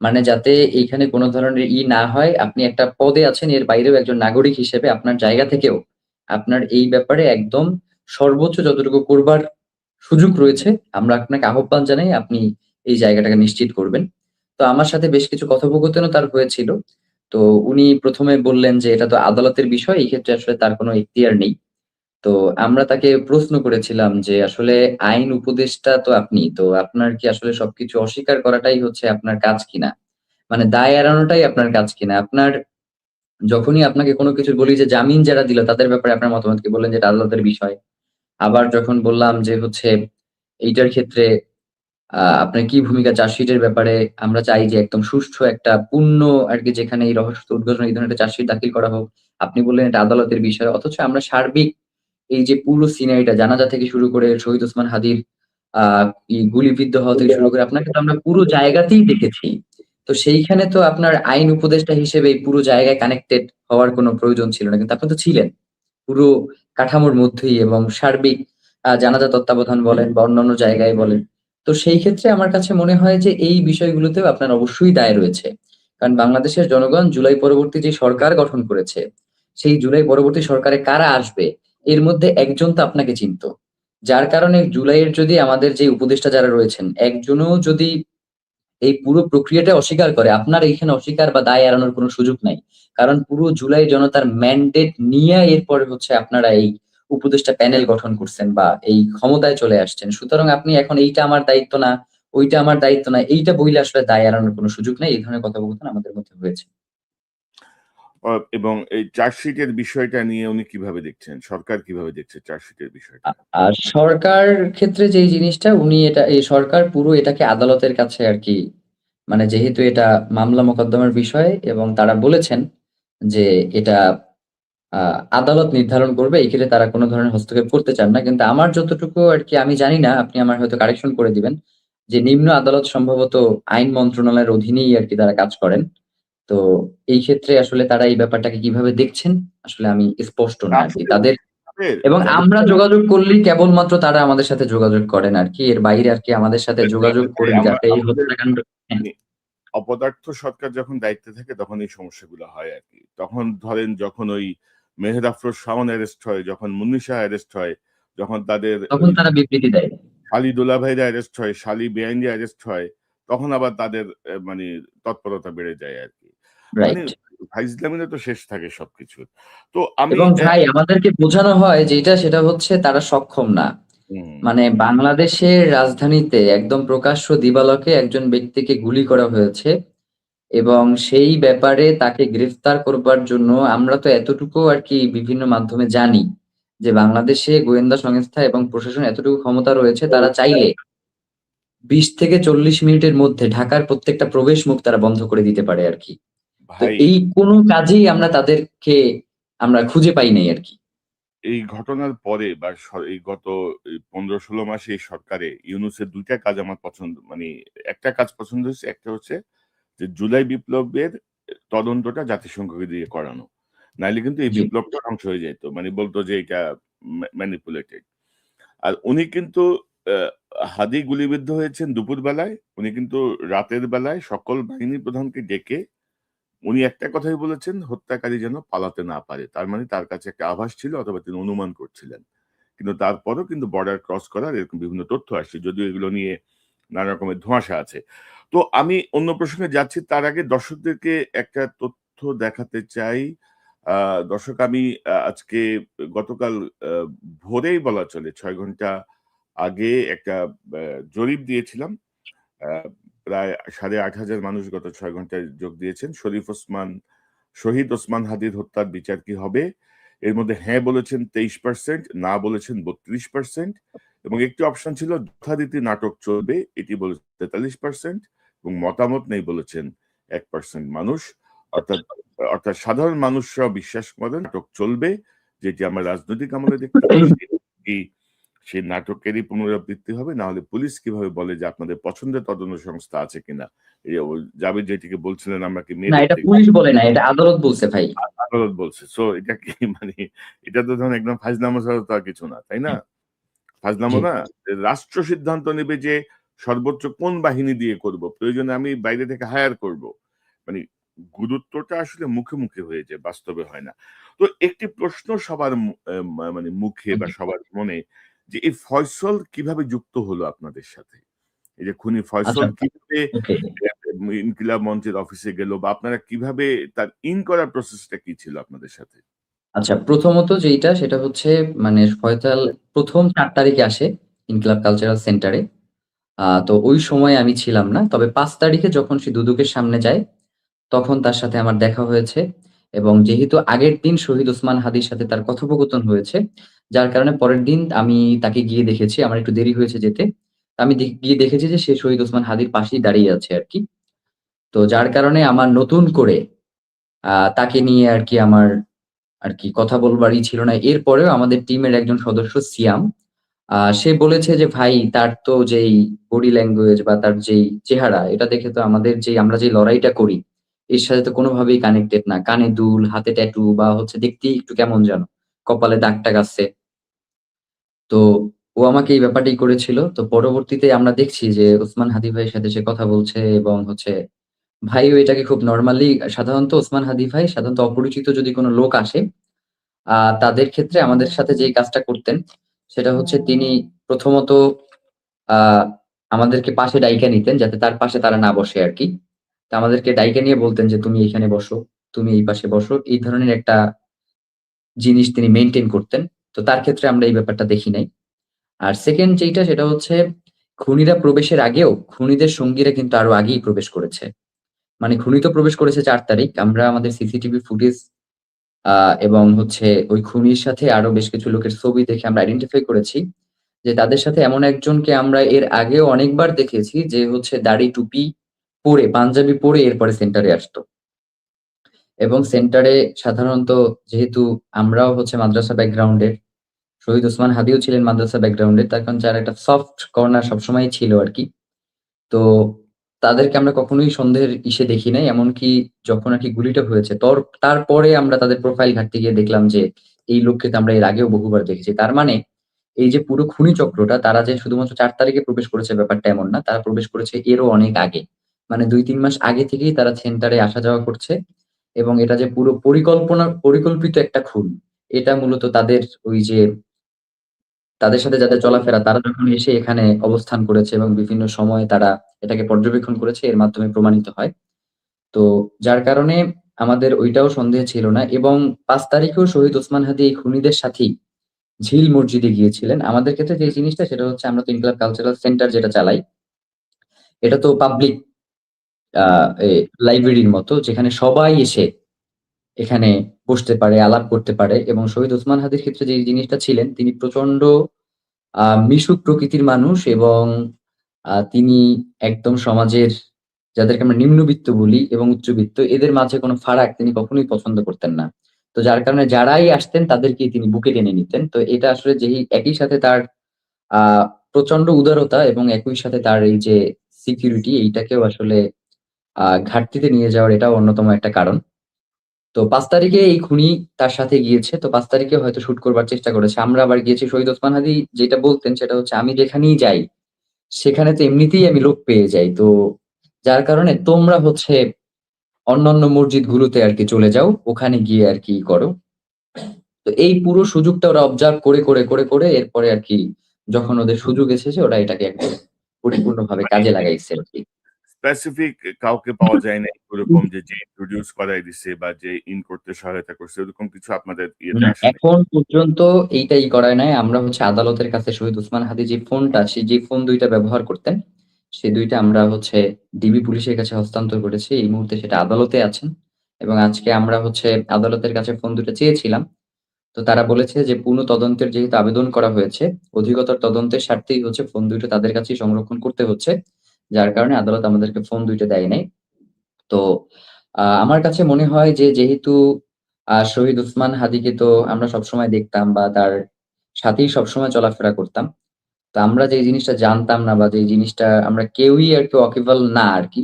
S2: মানে যাতে এইখানে কোন ধরনের না হয়। আপনি একটা পদে আছেন, এর বাইরেও একজন নাগরিক হিসেবে আপনার জায়গা থেকেও আপনার এই ব্যাপারে একদম সর্বোচ্চ যতটুকু করবার সুযোগ রয়েছে, আমরা আপনাকে আহ্বান জানাই আপনি এই জায়গাটাকে নিশ্চিত করবেন। তো আমার সাথে বেশ কিছু কথোপকথনও তার হয়েছিল। তো উনি ১ম এ বললেন যে, "এটা তো আদালতের বিষয়। এই ক্ষেত্রে আসলে তার কোন এখতিয়ার নেই।" তো আমরা তাকে প্রশ্ন করেছিলাম যে, "আসলে আইন উপদেষ্টা তো আপনি। তো আপনার কি আসলে সবকিছু অস্বীকার করাটাই হচ্ছে আপনার কাজ কিনা? মানে দায় এড়ানোটাই আপনার কাজ কিনা? আপনার যখনই আপনাকে কোন কিছু বলি যে জামিন যারা দিল তাদের ব্যাপারে আপনার মতামত কি?" বললেন যে, "এটা আদালতের বিষয়।" আবার যখন বললাম যে হচ্ছে এইটার ক্ষেত্রে আপনার কি ভূমিকা চার্জশিটের ব্যাপারে? আমরা চাই যে একদম সুষ্ঠু একটা পূর্ণ আরকি, যেখানে এই রহস্য উদ্ঘাটন এই ধরনের একটা চার্জশিট দাখিল করা হোক। আপনি বললেন এটা আদালতের বিষয়। অথচ আমরা সার্বিক এই যে পুরো সিনারিটা, জানাজা থেকে শুরু করে শহীদ ওসমান হাদির আ গুলিবিদ্ধ হওয়া থেকে শুরু করে আপনাকে তো আমরা পুরো জায়গাতেই দেখেছি। তো সেইখানে তো আপনার আইন উপদেষ্টা হিসেবে এই পুরো জায়গায় কানেক্টেড হওয়ার কোনো প্রয়োজন ছিল না। কিন্তু আপনি তো ছিলেন। পুরো কাঠামোর মধ্যেই এবং সার্বিক জানাজা তত্ত্বাবধান বলেন বা অন্যান্য জায়গায় বলেন। তো সেই ক্ষেত্রে আমার কাছে মনে হয় যে এই বিষয়গুলোতেও আপনার অবশ্যই দায় রয়েছে। কারণ বাংলাদেশের জনগণ জুলাই পরবর্তী যে সরকার গঠন করেছে, সেই জুলাই পরবর্তী সরকারে কারা আসবে, এর মধ্যে একজন তো আপনাকে চিনত। যার কারণে জুলাইয়ের যদি আমাদের যে উপদেষ্টা যারা রয়েছেন, একজনও যদি এই পুরো প্রক্রিয়াটা অস্বীকার করে, আপনার এইখানে অস্বীকার বা দায় এড়ানোর কোনো সুযোগ নাই। কারণ পুরো জুলাই জনতার ম্যান্ডেট নিয়ে এরপরে হচ্ছে আপনারা এই উপদেষ্টা প্যানেল গঠন করছেন বা এই ক্ষমতায় চলে আসছেন। সুতরাং আপনি এখন এইটা আমার দায়িত্ব না, ওইটা আমার দায়িত্ব না, এইটা বইলে আসলে দায় এড়ানোর কোনো সুযোগ নাই। এই ধরনের কথোপকথন আমাদের মধ্যে হয়েছে।
S1: এবং এই চার্জশিটের বিষয়টা নিয়ে উনি কিভাবে দেখছেন? সরকার কিভাবে দেখছে চার্জশিটের
S2: আ
S1: বিষয়টা?
S2: আর সরকার ক্ষেত্রে যেই জিনিসটা উনি এই সরকার পুরো এটাকে আদালতের কাছে আরকি, মানে যেহেতু এটা মামলা মোকদ্দমার বিষয় এবং তারা বলেছেন যে এটা আ আদালত নির্ধারণ করবে। এই ক্ষেত্রে তারা কোন ধরনের হস্তক্ষেপ করতে চান না। কিন্তু আমার যতটুকু আরকি আমি জানি না, আপনি আমার হয়তো কারেকশন করে দিবেন। যে নিম্ন আদালত সম্ভবত আইন মন্ত্রণালয়ের অধীনেই আরকি তারা কাজ করেন। তো এই ক্ষেত্রে আসলে তারা এই ব্যাপারটাকে কিভাবে দেখছেন আসলে আমি স্পষ্ট না আরকি।
S1: আসলে
S2: তাদের
S1: তাদের
S2: এবং
S1: যাদের
S2: আমরা যোগাযোগ করলেই কেবলমাত্র তারা আমাদের সাথে যোগাযোগ করেন আরকি। এর বাইরে আরকি আমাদের সাথে যোগাযোগ করে যাতে এই
S1: আমাদের
S2: হত্যাকাণ্ড। হ্যাঁ,
S1: মানে অপদার্থ সরকার যখন দায়িত্বে থাকে তখন এই সমস্যাগুলো হয় আরকি। তখন ধরেন যখন ওই মেহের আফরোজ শাওন অ্যারেস্ট হয়, যখন মুন্নি শাহ অ্যারেস্ট হয়, যখন তাদের
S2: তখন
S1: ওই
S2: তারা বিবৃতি দেয়।
S1: শালী দুলাভাইরা অ্যারেস্ট হয়, শালী বেআইনরা অ্যারেস্ট হয়, তখন আবার তাদের মানে তৎপরতা বেড়ে যায় আরকি। মানে
S2: রাইট।
S1: ফাইজলামিতে তো শেষ থাকে সবকিছুর। তো আমি
S2: এবং ভাই আমাদেরকে বোঝানো হয় যেটা সেটা হচ্ছে তারা সক্ষম না।
S1: হুম,
S2: মানে বাংলাদেশের রাজধানীতে একদম প্রকাশ্য দিবালোকে একজন ব্যক্তিকে গুলি করা হয়েছে এবং সেই ব্যাপারে তাকে গ্রেফতার করবার জন্য আমরা তো এতটুকু আরকি বিভিন্ন মাধ্যমে জানি যে বাংলাদেশে গোয়েন্দা সংস্থা এবং প্রশাসন এতটুকু ক্ষমতা রয়েছে, তারা চাইলে ২০ থেকে ৪০ মিনিটের মধ্যে ঢাকার প্রত্যেকটা প্রবেশ মুখ তারা বন্ধ করে দিতে পারে আরকি। তো
S1: ভাই
S2: এই কোন কাজেই আমরা তাদেরকে আমরা খুঁজে পাই নাই আরকি।
S1: এই ঘটনার পরে বা এই গত ১৫-১৬ মাসে এই সরকারে ইউনূসের ২ টা কাজ আমার পছন্দ, মানে একটা কাজ পছন্দ হইছে। একটা হচ্ছে যে জুলাই বিপ্লবের তদন্তটা জাতিসংঘকে দিয়ে করানো। নাইলে কিন্তু এই
S2: জি।
S1: বিপ্লবটা ধ্বংস হয়ে যাইত। মানে বলত যে এটা ম্যানিপুলেটেড। আর উনি কিন্তু আ হাদি গুলিবিদ্ধ হয়েছেন দুপুর বেলায়। উনি কিন্তু রাতের বেলায় সকল বাহিনী প্রধানকে ডেকে উনি একটা কথাই বলেছেন, হত্যাকারী যেন পালাতে না পারে। তার মানে তার কাছে একটা আভাস ছিল অথবা তিনি অনুমান করছিলেন। কিন্তু তারপরেও কিন্তু বর্ডার ক্রস করার এরকম বিভিন্ন তথ্য আসছে। যদিও এগুলো নিয়ে নানা রকমের ধোঁয়াশা আছে। তো আমি অন্য প্রসঙ্গে যাচ্ছি, তার আগে দর্শকদেরকে একটা তথ্য দেখাতে চাই। আ দর্শক, আমি আজকে গতকাল আ ভোরেই বলা চলে ৬ ঘন্টা আগে একটা আ জরিপ দিয়েছিলাম। আ প্রায় ৮,৫০০ মানুষ গত ৬ ঘন্টায় যোগ দিয়েছেন। শহীদ ওসমান হাদির হত্যার বিচার কি হবে? এর মধ্যে হ্যাঁ বলেছেন ২৩%, না বলেছেন ৩২% এবং একটি অপশন ছিল যথারীতি নাটক চলবে, এটি বলেছে ৪৩% এবং মতামত নেই বলেছেন ১% মানুষ। অর্থাৎ অর্থাৎ সাধারণ মানুষরাও বিশ্বাস করেন নাটক চলবে। যেটি আমরা রাজনৈতিক আমলে দেখতে পাই, সেই নাটকেরই পুনরাবৃত্তি হবে, না হলে পুলিশ কিভাবে বলে যে আপনাদের পছন্দের তদন্ত সংস্থা আছে কিনা? এই জাবেদ যেটিকে বলছিলেন আমরা কি
S2: না,
S1: মেরে
S2: এটা পুলিশ বলে না, এটা আদালত বলছে ভাই।
S1: আদালত বলছে। সো এটা কি মানে এটা তো ধরুন একদম ফাজলামো ছাড়া তো আর কিছু না, তাই না?
S2: জি,
S1: ফাজলামো না? রাষ্ট্র সিদ্ধান্ত নেবে যে সর্বোচ্চ কোন বাহিনী দিয়ে করব। প্রয়োজনে আমি বাইরে থেকে হায়ার করব। মানে গুরুত্বটা আসলে মুখে, মুখে হয়ে যায়, বাস্তবে হয় না। তো একটি প্রশ্ন সবার মু এ মা মানে মুখে বা সবার মনে যে এই ফয়সল কিভাবে যুক্ত হলো আপনাদের সাথে? এই যে খুনি
S2: আচ্ছা,
S1: ফয়সল কিভাবে
S2: ওকে।
S1: ইনকিলাব মঞ্চের অফিসে গেল বা আপনারা কিভাবে তার করার প্রসেসটা কি ছিল আপনাদের সাথে?
S2: আচ্ছা, প্রথমত যেইটা সেটা হচ্ছে মানে ফয়সাল ১ম ৪ তারিখে আসে ইনকিলাব কালচারাল সেন্টারে। তো ওই সময় আমি ছিলাম না। তবে ৫ তারিখে যখন সে দুদকের সামনে যায়, তখন তার সাথে আমার দেখা হয়েছে এবং যেহেতু আগের দিন শহীদ ওসমান হাদির সাথে তার কথোপকথন হয়েছে, যার কারণে পরের দিন আমি তাকে গিয়ে দেখেছি। আমার একটু দেরি হয়েছে যেতে। আমি গিয়ে দেখেছি যে সে শহীদ ওসমান হাদির পাশেই দাঁড়িয়ে আছে আরকি। তো যার কারণে আমার নতুন করে তাকে নিয়ে আরকি আমার আরকি কথা বলবারই ছিল না। এরপরেও আমাদের টিমের একজন সদস্য সিয়াম সে বলেছে যে, "ভাই তার তো যেই বডি ল্যাঙ্গুয়েজ বা তার যেই চেহারা এটা দেখে তো আমাদের আমরা যে লড়াইটা করি, এর সাথে তো কোনোভাবেই কানেক্টেড না। কানে দুল, হাতে ট্যাটু বা হচ্ছে দেখতেই একটু কেমন যেন। কপালে দাগ-টাগ আছে।" তো ও আমাকে এই ব্যাপারটাই করেছিল। তো পরবর্তীতে আমরা দেখছি যে ওসমান হাদি ভাইয়ের সাথে সে কথা বলছে এবং হচ্ছে ভাইও এটাকে খুব নরমালি সাধারণত ওসমান হাদি ভাই সাধারণত অপরিচিত যদি কোনো লোক আসে তাদের ক্ষেত্রে আমাদের সাথে যেই কাজটা করতেন, সেটা হচ্ছে তিনি প্রথমত আ আমাদেরকে পাশে ডাইকা নিতেন যাতে তার পাশে তারা না বসে আরকি। তো আমাদেরকে ডাইকা নিয়ে বলতেন যে, "তুমি এইখানে বসো, তুমি এই পাশে বসো।" এই ধরনের একটা জিনিস তিনি মেইনটেইন করতেন। তো তার ক্ষেত্রে আমরা এই ব্যাপারটা দেখি নাই। আর 2nd যেইটা সেটা হচ্ছে খুনিরা প্রবেশের আগেও খুনিদের সঙ্গীরা কিন্তু আরো আগেই প্রবেশ করেছে। মানে খুনি তো প্রবেশ করেছে ৪ তারিখ। আমরা আমাদের সিসিটিভি ফুটেজ আ এবং হচ্ছে ওই খুনির সাথে আরো বেশ কিছু লোকের ছবি দেখে আমরা আইডেন্টিফাই করেছি যে তাদের সাথে এমন একজনকে আমরা এর আগেও অনেকবার দেখেছি যে হচ্ছে দাড়ি টুপি পরে, পাঞ্জাবি পরে এরপরে সেন্টারে আসতো। এবং সেন্টারে সাধারণত যেহেতু আমরাও হচ্ছে মাদ্রাসা ব্যাকগ্রাউন্ডের, শহীদ ওসমান হাদিও ছিলেন মাদ্রাসা ব্যাকগ্রাউন্ডের। তার কারণ যার একটা সফট কর্নার সবসময়ই ছিল আরকি। তো তাদেরকে আমরা কখনোই সন্দেহের দেখি নাই। এমনকি যখন আরকি গুলিটা হয়েছে তারপরে আমরা তাদের প্রোফাইল ঘাঁটতে গিয়ে দেখলাম যে এই লোককে তো আমরা এর আগেও বহুবার দেখেছি। তার মানে এই যে পুরো খুনি চক্রটা তারা যে শুধুমাত্র ৪ তারিখে প্রবেশ করেছে ব্যাপারটা এমন না। তারা প্রবেশ করেছে এরও অনেক আগে। মানে ২-৩ মাস আগে থেকেই তারা সেন্টারে আসা যাওয়া করছে এবং এটা যে পুরো পরিকল্পিত একটা খুন, এটা মূলত তাদের ওই যে তাদের সাথে যাদের চলাফেরা তারা যখন এসে এখানে অবস্থান করেছে এবং বিভিন্ন সময়ে তারা এটাকে পর্যবেক্ষণ করেছে এর মাধ্যমে প্রমাণিত হয়। তো যার কারণে আমাদের ওইটাও সন্দেহ ছিল না এবং ৫ তারিখেও শহীদ ওসমান হাদি এই খুনিদের সাথেই ঝিল মসজিদে গিয়েছিলেন। আমাদের ক্ষেত্রে যে জিনিসটা সেটা হচ্ছে আমরা তো ইনকিলাব কালচারাল সেন্টার যেটা চালাই, এটা তো পাবলিক আ এ লাইব্রেরির মতো যেখানে সবাই এসে এখানে বসতে পারে, আলাপ করতে পারে এবং শহীদ ওসমান হাদির ক্ষেত্রে যে জিনিসটা ছিলেন তিনি প্রচন্ড মিশুক প্রকৃতির মানুষ এবং তিনি একদম সমাজের যাদেরকে আমরা নিম্নবিত্ত বলি এবং উচ্চবিত্ত এদের মাঝে কোনো ফারাক তিনি কখনোই পছন্দ করতেন না। তো যার কারণে যারাই আসতেন তাদেরকেই তিনি বুকে টেনে নিতেন। তো এটা আসলে একই সাথে তার আ প্রচন্ড উদারতা এবং একই সাথে তার এই যে সিকিউরিটি এইটাকেও আসলে ঘাটতিতে নিয়ে যাওয়ার এটাও অন্যতম একটা কারণ। তো ৫ তারিখে এই খুনি তার সাথে গিয়েছে। তো ৫ তারিখে হয়তো শুট করবার চেষ্টা করেছে। আমরা আবার গিয়েছি শহীদ ওসমান হাদি যেটা বলতেন সেটা হচ্ছে, "আমি যেখানেই যাই, সেখানে তো এমনিতেই আমি লোক পেয়ে যাই। তো যার কারণে তোমরা হচ্ছে অন্যান্য মসজিদগুলোতে আরকি চলে যাও। ওখানে গিয়ে আরকি করো।" তো এই পুরো সুযোগটা ওরা অবজার্ভ করে এরপরে আরকি যখন ওদের সুযোগ এসেছে ওরা এটাকে একদম পরিপূর্ণভাবে
S1: মানে
S2: কাজে লাগাইছে আরকি।
S1: স্পেসিফিক কাউকে পাওয়া যায় নাই ওরকম যে ইন্ট্রোডিউস করাই দিছে বা যে ইন করতে সহায়তা করছে ওরকম কিছু আপনাদের ইয়েতে
S2: না,
S1: আসে নাই?
S2: এখন পর্যন্ত এইটাই করায় নাই। আমরা হচ্ছে আদালতের কাছে শহীদ ওসমান হাদি যে ফোন ২ টা ব্যবহার করতেন, সে ২ টা আমরা হচ্ছে ডিবি পুলিশের কাছে হস্তান্তর করেছি। এই মুহূর্তে সেটা আদালতে আছেন এবং আজকে আমরা হচ্ছে আদালতের কাছে ফোন ২ টা চেয়েছিলাম। তো তারা বলেছে যে পুনঃ তদন্তের যেহেতু আবেদন করা হয়েছে, অধিকতর তদন্তের স্বার্থেই হচ্ছে ফোন ২ টা তাদের কাছেই সংরক্ষণ করতে হচ্ছে। যার কারণে আদালত আমাদেরকে ফোন ২ টা দেয় নাই। তো আমার কাছে মনে হয় যে যেহেতু শহীদ ওসমান হাদীকে তো আমরা সবসময় দেখতাম বা তার সাথেই সবসময় চলাফেরা করতাম। তো আমরা যে জিনিসটা জানতাম না বা যে জিনিসটা আমরা কেউই আরকি ওয়াকিবহাল না আরকি,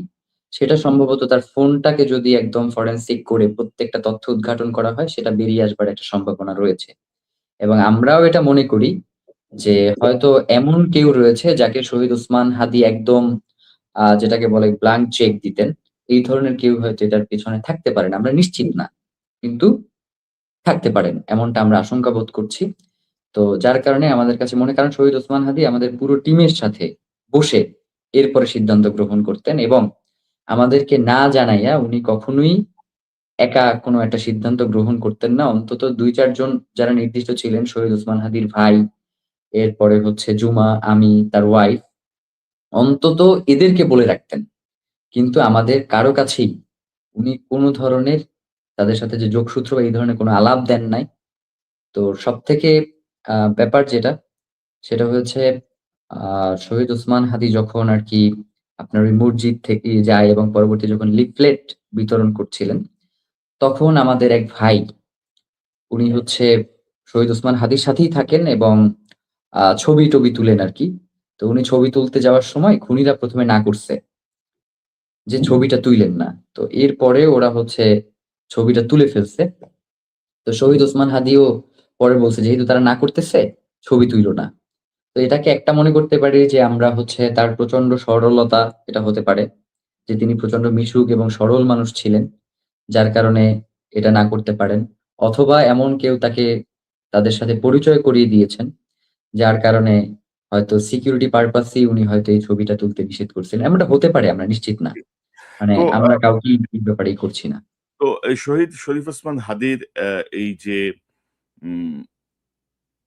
S2: সেটা সম্ভবত তার ফোনটাকে যদি একদম ফরেনসিক করে প্রত্যেকটা তথ্য উদ্ঘাটন করা হয়, সেটা বেরিয়ে আসবার একটা সম্ভাবনা রয়েছে। এবং আমরাও এটা মনে করি যে হয়তো এমন কেউ রয়েছে যাকে শহীদ ওসমান হাদী একদম যেটাকে বলে ব্লাঙ্ক চেক দিতেন। এই ধরনের কেউ হয়তো এটার পেছনে থাকতে পারেন। আমরা নিশ্চিত না। কিন্তু থাকতে পারেন। এমনটা আমরা আশঙ্কা বোধ করছি। তো যার কারণে আমাদের কাছে মনে কারণ শহীদ ওসমান হাদী আমাদের পুরো টিমের সাথে বসে এরপরে সিদ্ধান্ত গ্রহণ করতেন এবং আমাদেরকে না জানাইয়া উনি কখনোই একা কোনো একটা সিদ্ধান্ত গ্রহণ করতেন না। অন্তত ২-৪ জন যারা নির্দিষ্ট ছিলেন শহীদ ওসমান হাদীর ভাই, এরপরে হচ্ছে জুমা, আমি, তার ওয়াইফ অন্তত এদেরকে বলে রাখতেন। কিন্তু আমাদের কারো কাছেই উনি কোনো ধরনের তাদের সাথে যে যোগসূত্র বা এই ধরনের কোনো আলাপ দেন নাই। তো সবথেকে ব্যাপার যেটা সেটা হচ্ছে আ শহীদ ওসমান হাদী যখন আরকি আপনার ওই মসজিদ থেকে যায় এবং পরবর্তী যখন লিফলেট বিতরণ করছিলেন, তখন আমাদের এক ভাই উনি হচ্ছে শহীদ ওসমান হাদীর সাথেই থাকেন এবং ছবি-টবি তুলেন আরকি। তো উনি ছবি তুলতে যাওয়ার সময় খুনীরা ১ম এ না করছে যে, "ছবিটা তুইলেন না।" তো এরপরে ওরা হচ্ছে ছবিটা তুলে ফেলছে। তো শহীদ ওসমান হাদীও পরে বলছে যেহেতু তারা না করতেছে, ছবি তুইলো না। তো এটাকে একটা মনে করতে পারি যে আমরা হচ্ছে তার প্রচন্ড সরলতা এটা হতে পারে। যে তিনি প্রচন্ড মিশুক এবং সরল মানুষ ছিলেন। যার কারণে এটা না করতে পারেন। অথবা এমন কেউ তাকে তাদের সাথে পরিচয় করিয়ে দিয়েছেন। যার কারণে হয়তো সিকিউরিটি পারপাস এই উনি হয়তো এই ছবিটা তুলতে নিষেধ করছিলেন। এমনটা হতে পারে আমরা নিশ্চিত না। মানে
S1: তো
S2: আমরা কাউকেই এই ব্যাপারে করছি না।
S1: তো এই শহীদ শরীফ ওসমান হাদীর এই যে উম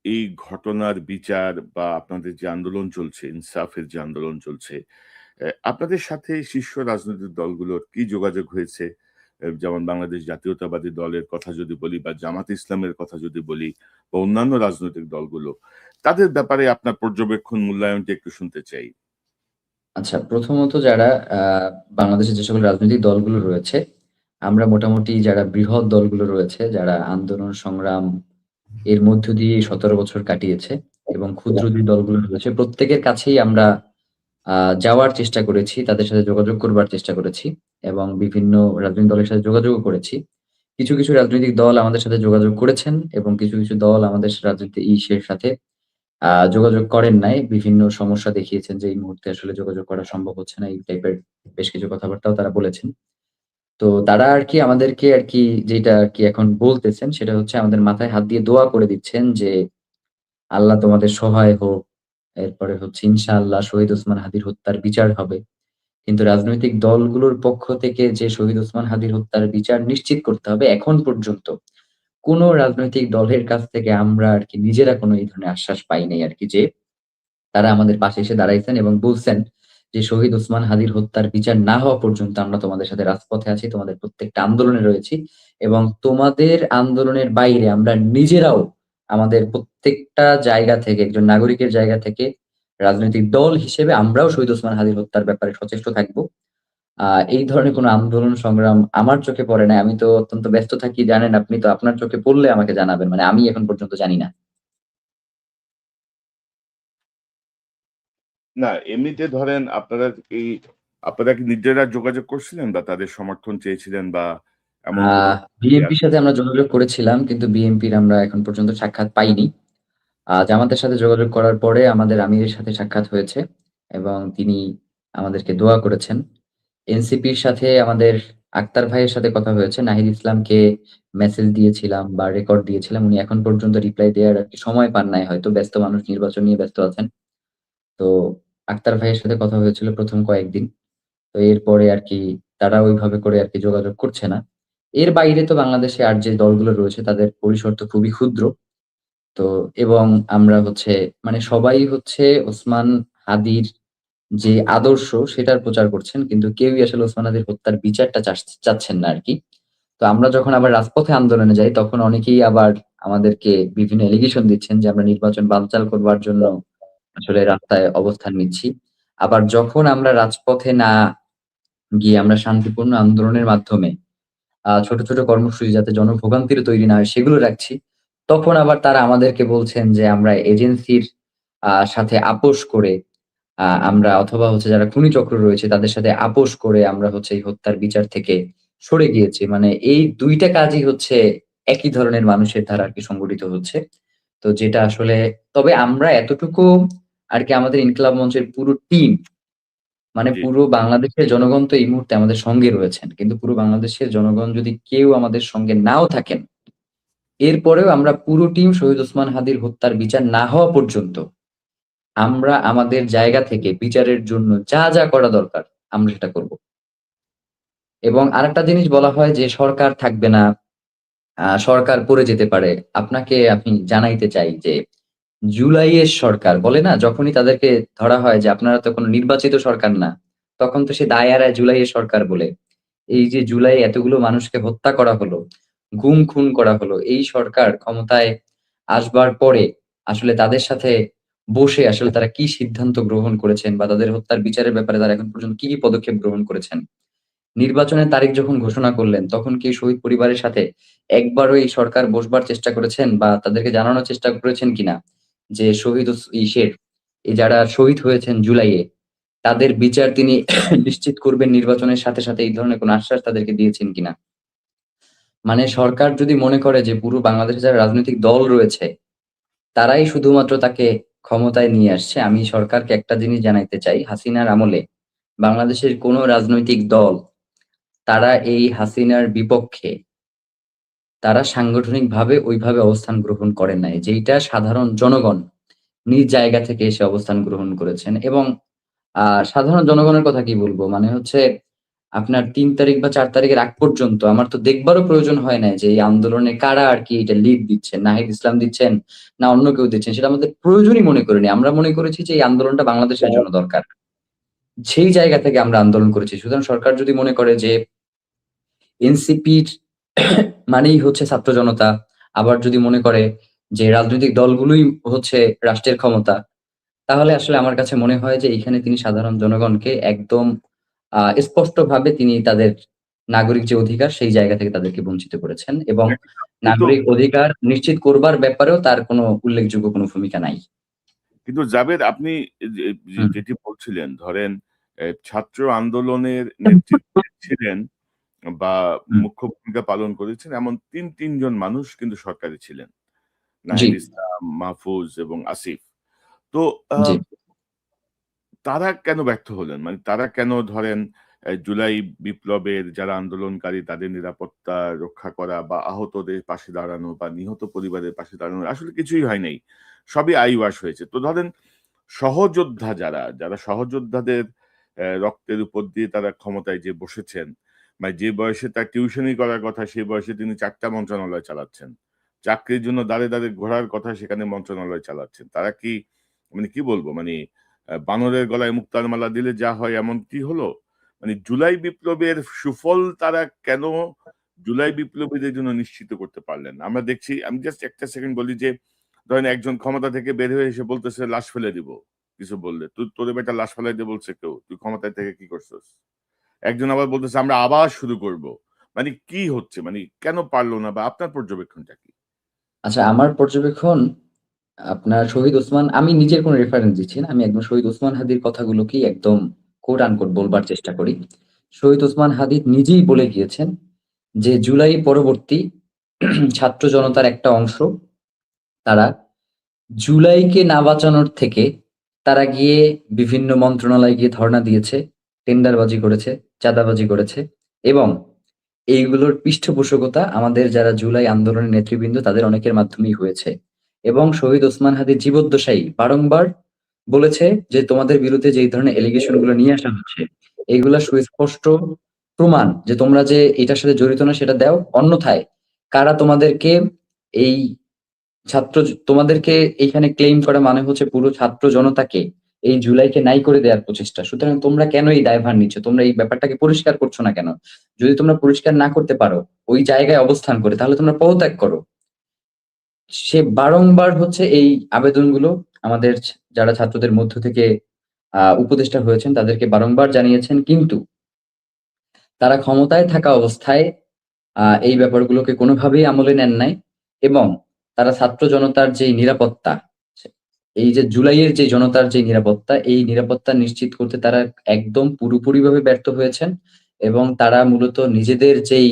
S1: এই ঘটনার বিচার বা আপনাদের যে আন্দোলন চলছে, ইনসাফের যে আন্দোলন চলছে, আপনাদের সাথে শীর্ষ রাজনৈতিক দলগুলোর কি যোগাযোগ হয়েছে? যেমন বাংলাদেশ জাতীয়তাবাদী দলের কথা যদি বলি বা জামাত ইসলামের কথা যদি বলি বা অন্যান্য রাজনৈতিক দলগুলো, তাদের ব্যাপারে আপনার পর্যবেক্ষণ মূল্যায়নটা একটু শুনতে চাই।
S2: আচ্ছা, প্রথমত যারা আ বাংলাদেশের যে সকল রাজনৈতিক দলগুলো রয়েছে, আমরা মোটামুটি যারা বৃহৎ দলগুলো রয়েছে, যারা আন্দোলন সংগ্রাম এর মধ্য দিয়ে ১৭ বছর কাটিয়েছে এবং ক্ষুদ্র যে দলগুলো রয়েছে প্রত্যেকের কাছেই আমরা আ যাওয়ার চেষ্টা করেছি, তাদের সাথে যোগাযোগ করবার চেষ্টা করেছি এবং বিভিন্ন রাজনৈতিক দলের সাথে যোগাযোগও করেছি। কিছু রাজনৈতিক দল আমাদের সাথে যোগাযোগ করেছেন এবং কিছু দল আমাদের রাজনীতি ইসের সাথে যোগাযোগ করেন নাই। বিভিন্ন সমস্যা দেখিয়েছেন যে এই মুহূর্তে আসলে যোগাযোগ করা সম্ভব হচ্ছে না। এই টাইপের বেশ কিছু কথাবার্তাও তারা বলেছেন। তো তারা আরকি আমাদেরকে আরকি যেটা আরকি এখন বলতেছেন সেটা হচ্ছে আমাদের মাথায় হাত দিয়ে দোয়া করে দিচ্ছেন যে, "আল্লাহ তোমাদের সহায় হোক।" এরপরে হচ্ছে ইনশাআল্লাহ শহীদ ওসমান হাদীর হত্যার বিচার হবে। কিন্তু রাজনৈতিক দলগুলোর পক্ষ থেকে যে শহীদ ওসমান হাদীর হত্যার বিচার নিশ্চিত করতে হবে এখন পর্যন্ত কোন রাজনৈতিক দলের কাছ থেকে আমরা আরকি নিজেরা কোন এই ধরনের আশ্বাস পাই নাই আরকি যে তারা আমাদের পাশে এসে দাঁড়াইছেন এবং বলছেন যে, "শহীদ ওসমান হাদীর হত্যার বিচার না হওয়া পর্যন্ত আমরা তোমাদের সাথে রাজপথে আছি, তোমাদের প্রত্যেকটা আন্দোলনে রয়েছি এবং তোমাদের আন্দোলনের বাইরে আমরা নিজেরাও আমাদের প্রত্যেকটা জায়গা থেকে একজন নাগরিকের জায়গা থেকে রাজনৈতিক দল হিসেবে আমরাও শহীদ ওসমান হাদীর হত্যার ব্যাপারে সচেষ্ট থাকবো।" আ এই ধরনের কোন আন্দোলন সংগ্রাম আমার চোখে পড়ে নাই। আমি তো অত্যন্ত ব্যস্ত থাকি জানেন আপনি। তো আপনার চোখে পড়লে আমাকে জানাবেন। মানে আমি এখন পর্যন্ত জানি না।
S1: না, এমনিতে ধরেন এই আপনারা কি নিজেরা যোগাযোগ করছিলেন বা তাদের সমর্থন চেয়েছিলেন বা এমন
S2: আ
S1: কোনো
S2: বিএনপির সাথে আমরা যোগাযোগ করেছিলাম কিন্তু বিএনপির আমরা এখন পর্যন্ত সাক্ষাৎ পাইনি। জামাতের সাথে যোগাযোগ করার পরে আমাদের আমিরের সাথে সাক্ষাৎ হয়েছে এবং তিনি আমাদেরকে দোয়া করেছেন। এনসিপির সাথে আমাদের আক্তার ভাইয়ের সাথে কথা হয়েছে। নাহিদ ইসলামকে মেসেজ দিয়েছিলাম বা রেকর্ড দিয়েছিলাম। উনি এখন পর্যন্ত রিপ্লাই দেওয়ার আরকি সময় পান নাই হয়তো। ব্যস্ত মানুষ নির্বাচন নিয়ে ব্যস্ত আছেন। তো আক্তার ভাইয়ের সাথে কথা হয়েছিল ১ম কয়েকদিন। তো এরপরে আরকি তারা ওইভাবে করে আরকি যোগাযোগ করছে না। এর বাইরে তো বাংলাদেশে আর যে দলগুলো রয়েছে তাদের পরিসর তো খুবই ক্ষুদ্র। তো এবং আমরা হচ্ছে মানে সবাই হচ্ছে ওসমান হাদির যে আদর্শ সেটার প্রচার করছেন। কিন্তু কেউই আসলে ওসমান হাদির হত্যার বিচারটা চাচ্ছেন না আরকি। তো আমরা যখন আবার রাজপথে আন্দোলনে যাই তখন অনেকেই আবার আমাদেরকে বিভিন্ন অ্যালিগেশন দিচ্ছেন যে আমরা নির্বাচন বানচাল করবার জন্য আসলে রাস্তায় অবস্থান নিচ্ছি। আবার যখন আমরা রাজপথে না গিয়ে আমরা শান্তিপূর্ণ আন্দোলনের মাধ্যমে ছোট, ছোট কর্মসূচি যাতে জনভোগান্তির তৈরি না হয় সেগুলো রাখছি। তখন আবার তারা আমাদেরকে বলছেন যে আমরা এজেন্সির সাথে আপোস করে আমরা অথবা হচ্ছে যারা খুনি চক্র রয়েছে তাদের সাথে আপোস করে আমরা হচ্ছে এই হত্যার বিচার থেকে সরে গিয়েছি। মানে এই ২ টা কাজই হচ্ছে একই ধরনের মানুষের দ্বারা আরকি সংগঠিত হচ্ছে। তো যেটা আসলে তবে আমরা এতটুকু আরকি আমাদের ইনকিলাব মঞ্চের পুরো টিম মানে
S1: জি।
S2: পুরো বাংলাদেশের জনগণ তো এই মুহূর্তে আমাদের সঙ্গে রয়েছেন। কিন্তু পুরো বাংলাদেশের জনগণ যদি কেউ আমাদের সঙ্গে নাও থাকেন, এরপরেও আমরা পুরো টিম শহীদ ওসমান হাদির হত্যার বিচার না হওয়া পর্যন্ত আমরা আমাদের জায়গা থেকে বিচারের জন্য যা, যা করা দরকার আমরা সেটা করব। এবং আরেকটা জিনিস বলা হয় যে সরকার থাকবে না, সরকার পড়ে যেতে পারে। আমি জানাইতে চাই যে জুলাইয়ের সরকার বলে না? যখনই তাদেরকে ধরা হয় যে আপনারা তো কোন নির্বাচিত সরকার না। তখন তো সে দায় এড়ায় জুলাইয়ের সরকার বলে। এই যে জুলাইয়ে এতগুলো মানুষকে হত্যা করা হলো, গুম-খুন করা হলো, এই সরকার ক্ষমতায় আসবার পরে আসলে তাদের সাথে বসে আসলে তারা কি সিদ্ধান্ত গ্রহণ করেছেন বা তাদের হত্যার বিচারের ব্যাপারে তারা এখন পর্যন্ত কি, কি পদক্ষেপ গ্রহণ করেছেন? নির্বাচনের তারিখ যখন ঘোষণা করলেন, তখন কি শহীদ পরিবারের সাথে একবারও এই সরকার বসবার চেষ্টা করেছেন বা তাদেরকে জানানোর চেষ্টা করেছেন কিনা? যে শহীদ এই যারা শহীদ হয়েছেন জুলাইয়ে, তাদের বিচার তিনি নিশ্চিত করবেন নির্বাচনের সাথে, সাথে এই ধরনের কোনো আশ্বাস তাদেরকে দিয়েছেন কিনা? মানে সরকার যদি মনে করে যে পুরো বাংলাদেশে যারা রাজনৈতিক দল রয়েছে, তারাই শুধুমাত্র তাকে ক্ষমতায় নিয়ে আসছে। আমি সরকারকে একটা জিনিস জানাইতে চাই, হাসিনার আমলে বাংলাদেশের কোনো রাজনৈতিক দল তারা এই হাসিনার বিপক্ষে তারা সাংগঠনিকভাবে ওইভাবে অবস্থান গ্রহণ করেন নাই। যেইটা সাধারণ জনগণ নিজ জায়গা থেকে এসে অবস্থান গ্রহণ করেছেন এবং সাধারণ জনগণের কথা কি বলবো? মানে হচ্ছে আপনার ৩ তারিখ বা ৪ তারিখের আগ পর্যন্ত আমার তো দেখবারও প্রয়োজন হয় নাই যে এই আন্দোলনে কারা আরকি এটা লিড দিচ্ছেন। নাহিদ ইসলাম দিচ্ছেন না অন্য কেউ দিচ্ছেন সেটা আমাদের প্রয়োজনই মনে করিনি। আমরা মনে করেছি যে এই আন্দোলনটা বাংলাদেশের জন্য দরকার। সেই জায়গা থেকে আমরা আন্দোলন করেছি। সুতরাং সরকার যদি মনে করে যে এনসিপির মানেই হচ্ছে ছাত্র জনতা। আবার যদি মনে করে যে রাজনৈতিক দলগুলোই হচ্ছে রাষ্ট্রের ক্ষমতা, তাহলে আসলে আমার কাছে মনে হয় যে এইখানে তিনি সাধারণ জনগণকে একদম স্পষ্টভাবে তিনি তাদের নাগরিক যে অধিকার সেই জায়গা থেকে তাদেরকে বঞ্চিত করেছেন এবং
S1: হ্যাঁ, কিন্তু
S2: নাগরিক অধিকার নিশ্চিত করবার ব্যাপারেও তার কোনো উল্লেখযোগ্য কোনো ভূমিকা নাই।
S1: কিন্তু জাবেদ আপনি
S2: হুম,
S1: যেটি বলছিলেন ধরেন ছাত্র আন্দোলনের নেতৃত্বে ছিলেন বা
S2: হুম,
S1: মুখ্য ভূমিকা পালন করেছেন এমন ৩ জন মানুষ কিন্তু সরকারে ছিলেন।
S2: জি,
S1: নাহিদ ইসলাম, মাহফুজ এবং আসিফ। তো আ
S2: জি।
S1: তারা কেন ব্যর্থ হলেন? মানে তারা কেন ধরেন জুলাই বিপ্লবের যারা আন্দোলনকারী তাদের নিরাপত্তা রক্ষা করা বা আহতদের পাশে দাঁড়ানো বা নিহত পরিবারের পাশে দাঁড়ানো আসলে কিছুই হয় নাই। সবই আইওয়াশ হয়েছে। তো ধরেন সহযোদ্ধা যারা সহযোদ্ধাদের রক্তের উপর দিয়ে তারা ক্ষমতায় যেয়ে বসেছেন, মানে যে বয়সে তার টিউশনি করার কথা সেই বয়সে তিনি ৪ টা মন্ত্রণালয় চালাচ্ছেন। চাকরির জন্য দাঁড়ে, দাঁড়ে ঘোরার কথা সেখানে মন্ত্রণালয় চালাচ্ছেন। তারা কি মানে কি বলবো? মানে বানরের গলায় মুক্তার মালা দিলে যা হয় এমন কি হলো? মানে জুলাই বিপ্লবের সুফল তারা কেন জুলাই বিপ্লবীদের জন্য নিশ্চিত করতে পারলেন না? আমরা দেখছি আমি জাস্ট একটা সেকেন্ড বলি যে, ধরেন একজন ক্ষমতা থেকে বের হয়ে এসে বলতেছে লাশ ফেলে দিব। কিছু বললে। তোরে বেটা লাশ ফেলাইতে বলছে কেউ। তুই ক্ষমতায় থেকে কি করছস? একজন আবার বলতেছে আমরা আবার শুরু করব। মানে কি হচ্ছে? মানে কেন পারল না বা আপনার পর্যবেক্ষণটা কি?
S2: আচ্ছা আমার পর্যবেক্ষণ আপনার শহীদ ওসমান আমি নিজের কোনো রেফারেন্স দিচ্ছি না। আমি একদম শহীদ ওসমান হাদির কথাগুলোকেই একদম কোট আনকোট বলবার চেষ্টা করি। শহীদ ওসমান হাদি নিজেই বলে গিয়েছেন যে জুলাই পরবর্তী ছাত্র জনতার একটা অংশ তারা জুলাইকে না বাঁচানোর থেকে তারা গিয়ে বিভিন্ন মন্ত্রণালয়ে গিয়ে ধর্ণা দিয়েছে, টেন্ডারবাজি করেছে, চাঁদাবাজি করেছে এবং এইগুলোর পৃষ্ঠপোষকতা আমাদের যারা জুলাই আন্দোলনের নেতৃবৃন্দ তাদের অনেকের মাধ্যমেই হয়েছে। এবং শহীদ ওসমান হাদির জীবদ্দশাই বারংবার বলেছে যে, "তোমাদের বিরুদ্ধে যে এই ধরনের অ্যালিগেশন গুলো নিয়ে আসা হচ্ছে, এগুলা সুস্পষ্ট প্রমাণ যে তোমরা যে এটার সাথে জড়িত না সেটা দাও। অন্যথায় কারা তোমাদেরকে এই তোমাদেরকে এইখানে ক্লেইম করা মানে হচ্ছে পুরো ছাত্র জনতাকে এই জুলাইকে নাই করে দেয়ার প্রচেষ্টা। সুতরাং তোমরা কেন এই দায়ভার নিচ্ছ? তোমরা এই ব্যাপারটাকে পরিষ্কার করছো না কেন? যদি তোমরা পরিষ্কার না করতে পারো ওই জায়গায় অবস্থান করে তাহলে তোমরা পদত্যাগ করো।" সে বারংবার হচ্ছে এই আবেদনগুলো আমাদের যারা ছাত্রদের মধ্য থেকে উপদেষ্টা হয়েছেন তাদেরকে বারংবার জানিয়েছেন। কিন্তু তারা ক্ষমতায় থাকা অবস্থায় এই ব্যাপারগুলোকে কোনোভাবেই আমলে নেন নাই এবং তারা ছাত্র জনতার যেই নিরাপত্তা, এই যে জুলাইয়ের যে জনতার যে নিরাপত্তা, এই নিরাপত্তা নিশ্চিত করতে তারা একদম পুরোপুরিভাবে ব্যর্থ হয়েছেন এবং তারা মূলত নিজেদের যেই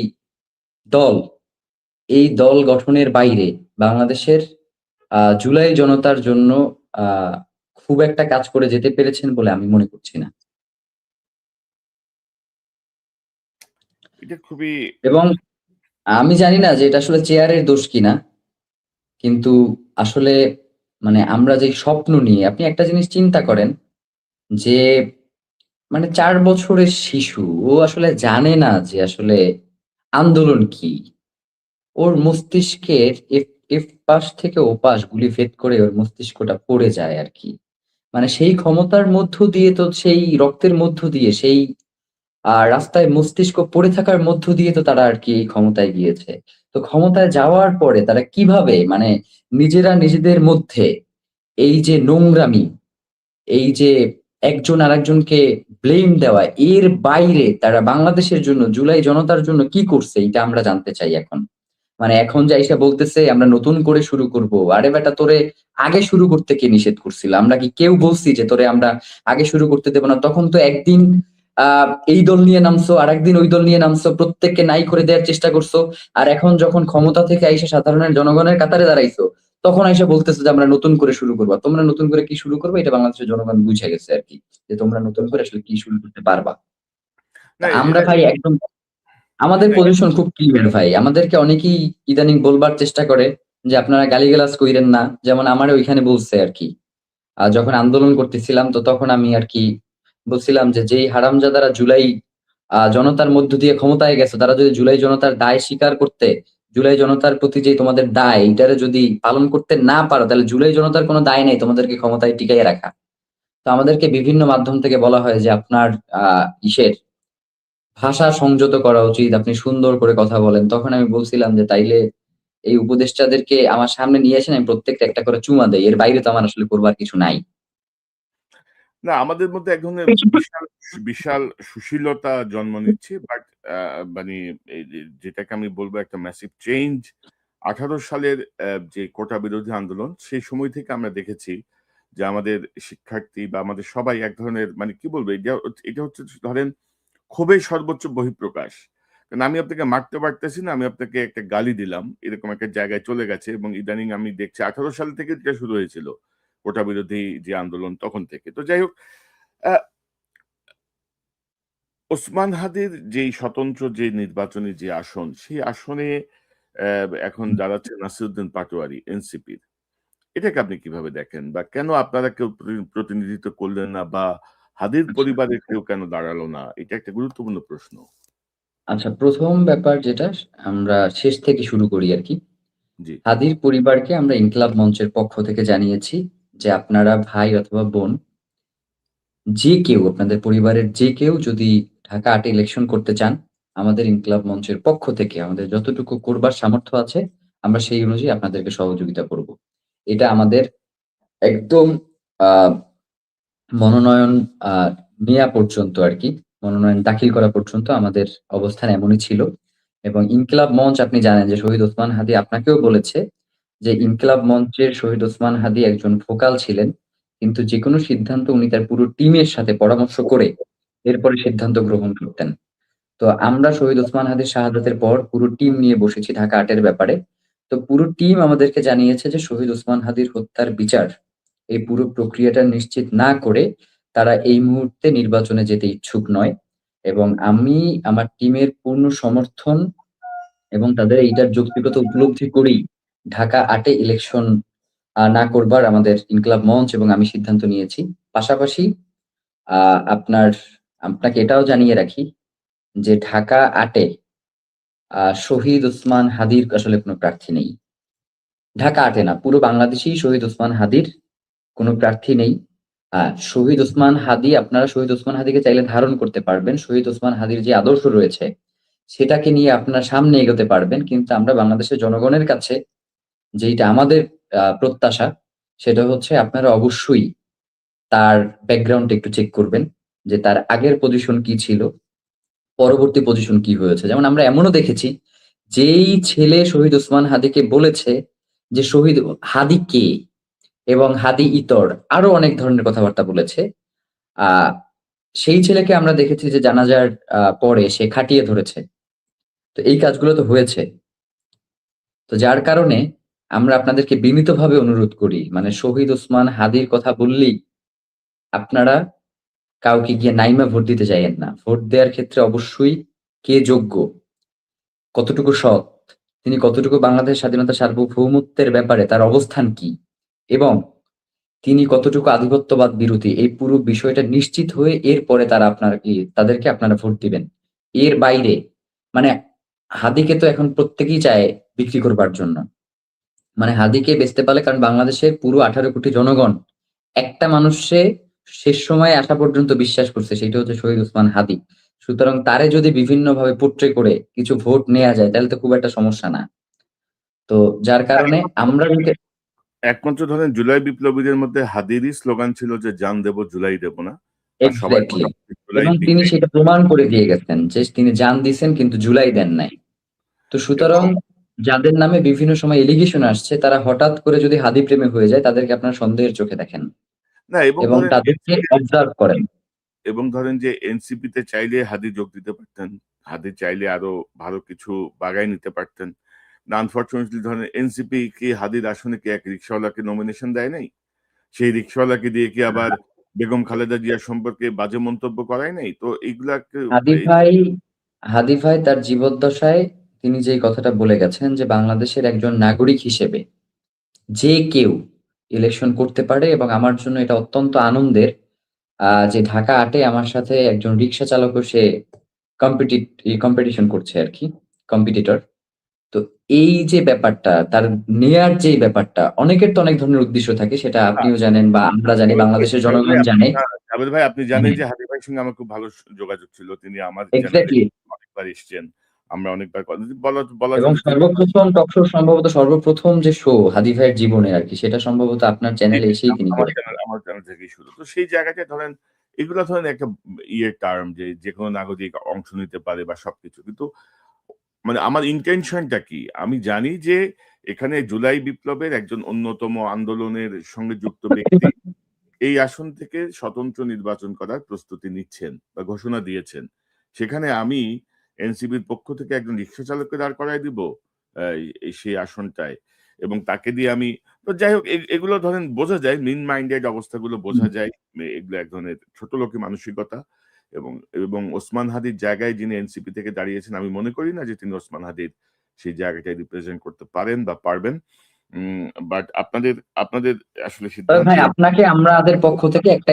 S2: দল, এই দল গঠনের বাইরে বাংলাদেশের জুলাই জনতার জন্য আ খুব একটা কাজ করে যেতে পেরেছেন বলে আমি মনে করছি না।
S1: এটা খুবই
S2: এবং আমি জানি না যে এটা আসলে চেয়ারের দোষ কিনা। কিন্তু আসলে মানে আমরা যে স্বপ্ন নিয়ে আপনি একটা জিনিস চিন্তা করেন যে মানে ৪ বছরের শিশু ও আসলে জানে না যে আসলে আন্দোলন কি? ওর মস্তিষ্কের এপাশ থেকে ওপাশ গুলি ভেদ করে ওর মস্তিষ্কটা পড়ে যায় আরকি। মানে সেই ক্ষমতার মধ্য দিয়ে তো সেই রক্তের মধ্য দিয়ে সেই রাস্তায় মস্তিষ্ক পড়ে থাকার মধ্য দিয়ে তো তারা আরকি এই ক্ষমতায় গিয়েছে। তো ক্ষমতায় যাওয়ার পরে তারা কিভাবে মানে নিজেরা নিজেদের মধ্যে এই যে নোংরামি, এই যে একজন আরেকজনকে ব্লেম দেওয়া, এর বাইরে তারা বাংলাদেশের জন্য জুলাই জনতার জন্য কি করছে? এইটা আমরা জানতে চাই এখন। মানে এখন যে আইসা বলতেছে আমরা নতুন করে শুরু করব। আরে বেটা তোরে আগে শুরু করতে কে নিষেধ করছিল? আমরা কি কেউ বলছি যে তোরে আমরা আগে শুরু করতে দেব না? তখন তো একদিন আ এই দল নিয়ে নামছো, আরেকদিন ওই দল নিয়ে নামছো। প্রত্যেককে নাই করে দেওয়ার চেষ্টা করছো। আর এখন যখন ক্ষমতা থেকে আইসা সাধারণের জনগণের কাতারে দাঁড়াইছো, তখন আইসা বলতেছো যে আমরা নতুন করে শুরু করবা। তোমরা নতুন করে কি শুরু করবা? এটা বাংলাদেশের জনগণ বুঝে গেছে আরকি। যে তোমরা নতুন করে আসলে কি শুরু করতে পারবা। তা
S1: না
S2: আমরা ভাই একদম আমাদের
S1: না,
S2: পজিশন খুব ক্লিয়ার ভাই। আমাদেরকে অনেকেই ইদানিং বলবার চেষ্টা করে যে, "আপনারা গালিগালাজ কইরেন না।" যেমন আমারে ওইখানে বলছে আরকি। যখন আন্দোলন করতেছিলাম তো তখন আমি আরকি বলছিলাম যে, "যেই হারামজাদারা জুলাই জনতার মধ্য দিয়ে ক্ষমতায় গেছে, তারা যদি জুলাই জনতার দায় স্বীকার করতে, জুলাই জনতার প্রতি যে তোমাদের দায়, এইটারে যদি পালন করতে না পারো, তাহলে জুলাই জনতার কোনো দায় নেই তোমাদেরকে ক্ষমতায় টিকাইয়া রাখা।" তো আমাদেরকে বিভিন্ন মাধ্যম থেকে বলা হয় যে, "আপনার আ ইসের ভাষা সংযত করা উচিত। আপনি সুন্দর করে কথা বলেন।" তখন আমি বলছিলাম যে, "তাইলে এই উপদেষ্টাদেরকে আমার সামনে নিয়ে আসেন, আমি প্রত্যেকটা একটা করে চুমা দেই। এর বাইরে তো আমার আসলে করবার কিছু নাই।"
S1: না, আমাদের মধ্যে এক ধরনের বিশাল, বিশাল সুশীলতা জন্ম নিচ্ছে। বাট আ মানে এই যেটাকে আমি বলব একটা ম্যাসিভ চেঞ্জ ১৮ সালের যে কোটা বিরোধী আন্দোলন, সেই সময় থেকে আমরা দেখেছি যে আমাদের শিক্ষার্থী বা আমাদের সবাই এক ধরনের মানে কি বলবো? এটা হচ্ছে ধরেন ক্ষোভের সর্বোচ্চ বহিঃপ্রকাশ। কারণ আমি আপনাকে মারতে পারতেছি না, আমি আপনাকে একটা গালি দিলাম। এরকম একটা জায়গায় চলে গেছে এবং ইদানিং আমি দেখছি ১৮ সাল থেকে যেটা শুরু হয়েছিল। কোটা বিরোধী যে আন্দোলন তখন থেকে। তো যাই হোক, আ ওসমান হাদির যেই স্বতন্ত্র যে নির্বাচনী যে আসন, সেই আসনে এখন দাঁড়াচ্ছে নাসিরউদ্দিন পাটোয়ারি এনসিপির। এটাকে আপনি কিভাবে দেখেন? বা কেন আপনারা কেউ প্রতিনিধিত্ব করলেন না বা হাদির
S2: আচ্ছা।
S1: পরিবারের কেউ কেন দাঁড়ালো না? এটা একটা গুরুত্বপূর্ণ প্রশ্ন।
S2: আচ্ছা ১ম ব্যাপার যেটা আমরা শেষ থেকে শুরু করি আরকি।
S1: জি।
S2: হাদির পরিবারকে আমরা ইনকিলাব মঞ্চের পক্ষ থেকে জানিয়েছি যে, "আপনারা ভাই অথবা বোন যে কেউ আপনাদের পরিবারের যে কেউ যদি ঢাকা ৮ ইলেকশন করতে চান, আমাদের ইনকিলাব মঞ্চের পক্ষ থেকে আমাদের যতটুকু করবার সামর্থ্য আছে, আমরা সেই অনুযায়ী আপনাদেরকে সহযোগিতা করব।" এটা আমাদের একদম আ মনোনয়ন আ নেয়া পর্যন্ত আরকি, মনোনয়ন দাখিল করা পর্যন্ত আমাদের অবস্থান এমনই ছিল। এবং ইনকিলাব মঞ্চ আপনি জানেন যে শহীদ ওসমান হাদি আপনাকেও বলেছে যে
S1: জি।
S2: ইনকিলাব মঞ্চের শহীদ ওসমান হাদি একজন ভোকাল ছিলেন। কিন্তু যেকোনো সিদ্ধান্ত উনি তার পুরো টিমের সাথে পরামর্শ করে এরপরে সিদ্ধান্ত গ্রহণ করতেন। তো আমরা শহীদ ওসমান হাদির শাহাদাতের পর পুরো টিম নিয়ে বসেছি ঢাকা ৮ এর ব্যাপারে। তো পুরো টিম আমাদেরকে জানিয়েছে যে শহীদ ওসমান হাদির হত্যার বিচার এই পুরো প্রক্রিয়াটা নিশ্চিত না করে তারা এই মুহূর্তে নির্বাচনে যেতে ইচ্ছুক নয়। এবং আমি আমার টিমের পূর্ণ সমর্থন এবং তাদের এইটার যৌক্তিকতা উপলব্ধি করেই ঢাকা ৮ এ ইলেকশন না করবার আমাদের ইনকিলাব মঞ্চ এবং আমি সিদ্ধান্ত নিয়েছি। পাশাপাশি আ আপনার আপনাকে এটাও জানিয়ে রাখি যে ঢাকা ৮ এ শহীদ ওসমান হাদির আসলে কোনো প্রার্থী নেই। ঢাকা ৮ এ না, পুরো বাংলাদেশেই শহীদ ওসমান হাদির কোনো প্রার্থী নেই। আ শহীদ ওসমান হাদি আপনারা শহীদ ওসমান হাদিকে চাইলে ধারণ করতে পারবেন। শহীদ ওসমান হাদির যে আদর্শ রয়েছে, সেটাকে নিয়ে আপনারা সামনে এগোতে পারবেন। কিন্তু আমরা বাংলাদেশের জনগণের কাছে যেইটা আমাদের প্রত্যাশা, সেটা হচ্ছে আপনারা অবশ্যই তার ব্যাকগ্রাউন্ডটা একটু চেক করবেন। যে তার আগের পজিশন কি ছিল, পরবর্তী পজিশন কি হয়েছে। যেমন আমরা এমনও দেখেছি যেই ছেলে শহীদ ওসমান হাদিকে বলেছে যে শহীদ হাদি কে এবং হাদি ইতর আরো অনেক ধরনের কথাবার্তা বলেছে, আহ সেই ছেলেকে আমরা দেখেছি যে জানাজার পরে সে খাটিয়ে ধরেছে। তো এই কাজগুলো তো হয়েছে। তো যার কারণে আমরা আপনাদেরকে বিনীতভাবে অনুরোধ করি, মানে শহীদ ওসমান হাদির কথা বললেই আপনারা কাউকে গিয়ে নাইমা ভোট দিতে যাইয়েন না। ভোট দেওয়ার ক্ষেত্রে অবশ্যই কে যোগ্য, কতটুকু সৎ, তিনি কতটুকু বাংলাদেশ স্বাধীনতা সার্বভৌমত্বের ব্যাপারে তার অবস্থান কি এবং তিনি কতটুকু আধিপত্যবাদ বিরোধী, এই পুরো বিষয়টা নিশ্চিত হয়ে এরপরে তাদেরকে আপনারা ভোট দিবেন। এর বাইরে মানে হাদিকে তো এখন প্রত্যেকেই চায় বিক্রি করবার জন্য। মানে হাদিকে বেচতে পারলে, কারণ বাংলাদেশের পুরো 18 কোটি জনগণ একটা মানুষে শেষ সময়ে আসা পর্যন্ত বিশ্বাস করছে, সেটা হচ্ছে শহীদ ওসমান হাদি। সুতরাং তারে যদি বিভিন্নভাবে পোট্রে করে কিছু ভোট নেয়া যায় তাহলে তো খুব একটা সমস্যা না। তো যার কারণে আমরা যদি
S1: একমাত্র ধরেন জুলাই বিপ্লবীদের মধ্যে হাদিরই স্লোগান ছিল যে জান দেব জুলাই দেব না, আর সবাই
S2: এক্সাক্টলি,
S1: মোটামুটি জুলাই
S2: এবং তিনি
S1: দিকে।
S2: সেটা প্রমাণ করে দিয়ে গেছেন যে তিনি জান দিছেন কিন্তু জুলাই দেন নাই। তো সুতরাং
S1: এবং
S2: যাদের নামে বিভিন্ন সময় এলিগেশন আসছে তারা হঠাৎ করে যদি হাদি প্রেমে হয়ে যায় তাদেরকে আপনারা সন্দেহের চোখে দেখেন
S1: না, এবং
S2: এবং
S1: ধরেন
S2: তাদেরকে অবজার্ভ করেন।
S1: এবং ধরেন যে এনসিপিতে চাইলে হাদি যোগ দিতে পারতেন, হাদি চাইলে আরো ভালো কিছু বাগায় নিতে পারতেন। না, আনফরচুনেটলি ধরেন এনসিপি কি হাদির আসনে কি এক রিক্সাওয়ালাকে নমিনেশন দেয় নাই? সেই রিক্সাওয়ালাকে দিয়ে কি আবার বেগম খালেদা জিয়া সম্পর্কে বাজে মন্তব্য করায় নাই? তো এইগুলাকে
S2: হাদি
S1: এই
S2: ভাই হাদি ভাই তার জীবদ্দশায় তিনি যে কথাটা বলে গেছেন যে বাংলাদেশের একজন নাগরিক হিসেবে যে কেউ ইলেকশন করতে পারে এবং আমার জন্য এটা অত্যন্ত আনন্দের যে ঢাকা ৮ এ আমার সাথে একজন রিক্সা চালকও সে কম্পিটিশন করছে আরকি, কম্পিটিটর। তো এই যে ব্যাপারটা, তার নেয়ার যেই ব্যাপারটা, অনেকের তো অনেক ধরনের উদ্দেশ্য থাকে, সেটা আপনিও জানেন বা আমরা জানি, বাংলাদেশের জনগণ জানে।
S1: জাবেদ ভাই, আপনি জানেন
S2: হ্যাঁ,
S1: যে হাদি ভাইয়ের সঙ্গে আমার খুব ভালো যোগাযোগ ছিল। তিনি আমার চ্যানেলে
S2: এক্সাক্টলি।
S1: অনেকবার এসছেন। আমরা অনেকবার বলা বলা
S2: এবং
S1: চলে যে
S2: সর্বপ্রথম টক শো, সম্ভবত সর্বপ্রথম যে শো হাদি ভাইয়ের জীবনে আরকি, সেটা সম্ভবত আপনার
S1: জি,
S2: চ্যানেলে
S1: জি,
S2: এসেই তিনি করেছেন।
S1: আমার চ্যানেল থেকেই শুরু। তো সেই জায়গাটায় ধরেন এগুলা ধরেন একটা টার্ম যে যেকোনো নাগরিক অংশ নিতে পারে বা সবকিছু। কিন্তু মানে আমার ইনটেনশনটা কি? আমি জানি যে এখানে জুলাই বিপ্লবের একজন অন্যতম আন্দোলনের সঙ্গে যুক্ত ব্যক্তি এই আসন থেকে স্বতন্ত্র নির্বাচন করার প্রস্তুতি নিচ্ছেন বা ঘোষণা দিয়েছেন। সেখানে আমি এনসিপির পক্ষ থেকে একজন রিক্সা চালককে দাঁড় করায় দিব সেই আসনটায়, এবং তাকে দিয়ে আমি, তো যাই হোক, এগুলো ধরেন বোঝা যায়, মিন মাইন্ডেড অবস্থাগুলো বোঝা যায়। এগুলো এক ধরনের ছোটলোকি মানসিকতা, এবং ওসমান হাদির জায়গায় যিনি এনসিপি থেকে দাঁড়িয়েছেন, আমি মনে করি না যে তিনি ওসমান হাদির সেই জায়গাটায় রিপ্রেজেন্ট করতে পারেন বা পারবেন। বাট আপনাদের আপনাদের আসলে
S2: তবে
S1: সিদ্ধান্ত।
S2: ভাই আপনাকে আমাদের পক্ষ থেকে একটা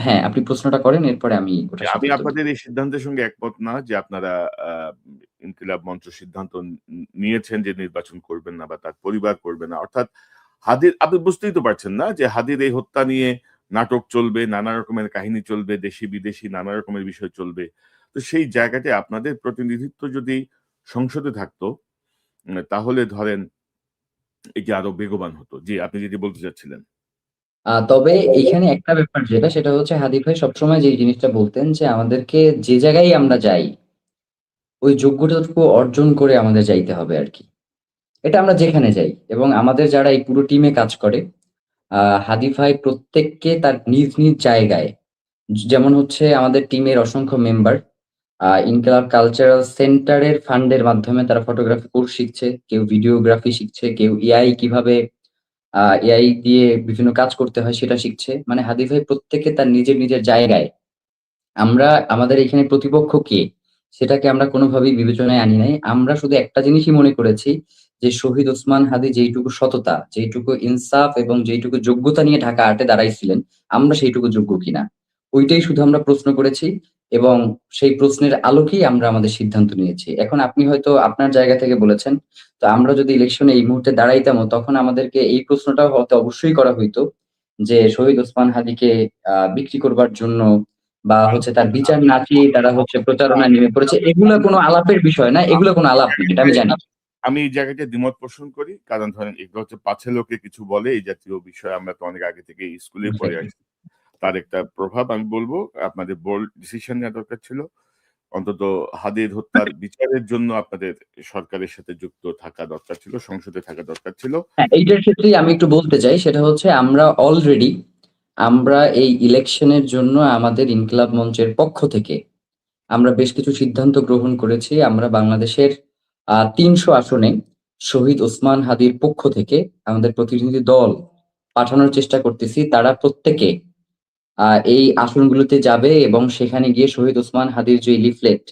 S2: হ্যাঁ, আপনি প্রশ্নটা করেন, এরপরে আমি ওটার
S1: আমি
S2: সদুত্তর দিব।
S1: আপনাদের এই সিদ্ধান্তের সঙ্গে একমত না যে আপনারা আ ইনকিলাব মঞ্চ সিদ্ধান্ত নিয়েছেন যে নির্বাচন করবেন না বা তার পরিবার করবে না। অর্থাৎ হাদির, আপনি বুঝতেই তো পারছেন না যে হাদির এই হত্যা নিয়ে নাটক চলবে, নানা রকমের কাহিনী চলবে, দেশি বিদেশি নানা রকমের বিষয় চলবে। তো সেই জায়গাটায় আপনাদের প্রতিনিধিত্ব যদি সংসদে থাকতো, তাহলে ধরেন এটি আরো বেগবান হতো। জি, আপনি যেটি বলতে চাচ্ছিলেন।
S2: তবে এইখানে একটা ব্যাপার যেটা, সেটা হচ্ছে হাদি ভাই সবসময় যে জিনিসটা বলতেন যে আমাদেরকে যে জায়গায় আমরা যাই, ওই যোগ্যতাটুকু অর্জন করে আমাদের যাইতে হবে আরকি। এটা আমরা যেখানে যাই এবং আমাদের যারা এই পুরো টিমে কাজ করে, হাদি ভাই প্রত্যেককে তার নিজ, নিজ জায়গায়, যেমন হচ্ছে আমাদের টিমের অসংখ্য মেম্বার ইনকিলাব কালচারাল সেন্টারের ফান্ডের মাধ্যমে তারা ফটোগ্রাফি কোর্স শিখছে, কেউ ভিডিওগ্রাফি শিখছে, কেউ এআই কিভাবে এআই দিয়ে বিভিন্ন কাজ করতে হয় সেটা শিখছে। মানে হাদি ভাই প্রত্যেকে তার নিজের, নিজের জায়গায়, আমরা আমাদের এখানে প্রতিপক্ষ কে? সেটাকে আমরা কোনোভাবেই বিবেচনায় আনি নাই। আমরা শুধু একটা জিনিসই মনে করেছি যে শহীদ ওসমান হাদি যেইটুকু সততা, যেইটুকু ইনসাফ এবং যেইটুকু যোগ্যতা নিয়ে ঢাকা ৮ এ দাঁড়াইছিলেন, আমরা সেইটুকু যোগ্য কিনা? ওইটাই শুধু আমরা প্রশ্ন করেছি এবং সেই প্রশ্নের আলোকেই আমরা আমাদের সিদ্ধান্ত নিয়েছি। এখন আপনি হয়তো আপনার জায়গা থেকে বলেছেন, তো আমরা যদি ইলেকশনে এই মুহূর্তে দাঁড়াইতামও তখন আমাদেরকে এই প্রশ্নটাও হয়তো অবশ্যই করা হইতো যে শহীদ ওসমান হাদিকে বিক্রি করবার জন্য বা হচ্ছে তার বিচার না চেয়ে তারা হচ্ছে প্রচারণায় নেমে পড়েছে। এগুলা কোনো আলাপের বিষয় না। এগুলা কোনো আলাপ না। এটা আমি জানি।
S1: আমি এই জায়গাটায় দ্বিমত পোষণ করি। কারণ ধরেন এগুলো হচ্ছে পাছে লোকে কিছু বলে, এই জাতীয় বিষয় আমরা তো অনেক আগে থেকে স্কুলেই পড়ে
S2: এক্সাক্টলি।
S1: আসছি। তার একটা প্রভাব আমি বলব, আপনাদের বোল্ড ডিসিশন নেওয়া দরকার ছিল। অন্তত হাদির হত্যার বিচারের জন্য আপনাদের সরকারের সাথে যুক্ত থাকা দরকার ছিল, সংসদে থাকা দরকার ছিল।
S2: হ্যাঁ, এইটার ক্ষেত্রেই আমি একটু বলতে চাই, সেটা হচ্ছে আমরা এই ইলেকশনের জন্য আমাদের ইনকিলাব মঞ্চের পক্ষ থেকে আমরা বেশ কিছু সিদ্ধান্ত গ্রহণ করেছি। আমরা বাংলাদেশের ৩০০ আসনে শহীদ ওসমান হাদির পক্ষ থেকে আমাদের প্রতিনিধি দল পাঠানোর চেষ্টা করতেছি। তারা প্রত্যেকে এই আসনগুলোতে যাবে এবং সেখানে গিয়ে শহীদ ওসমান হাদির যে লিফলেট,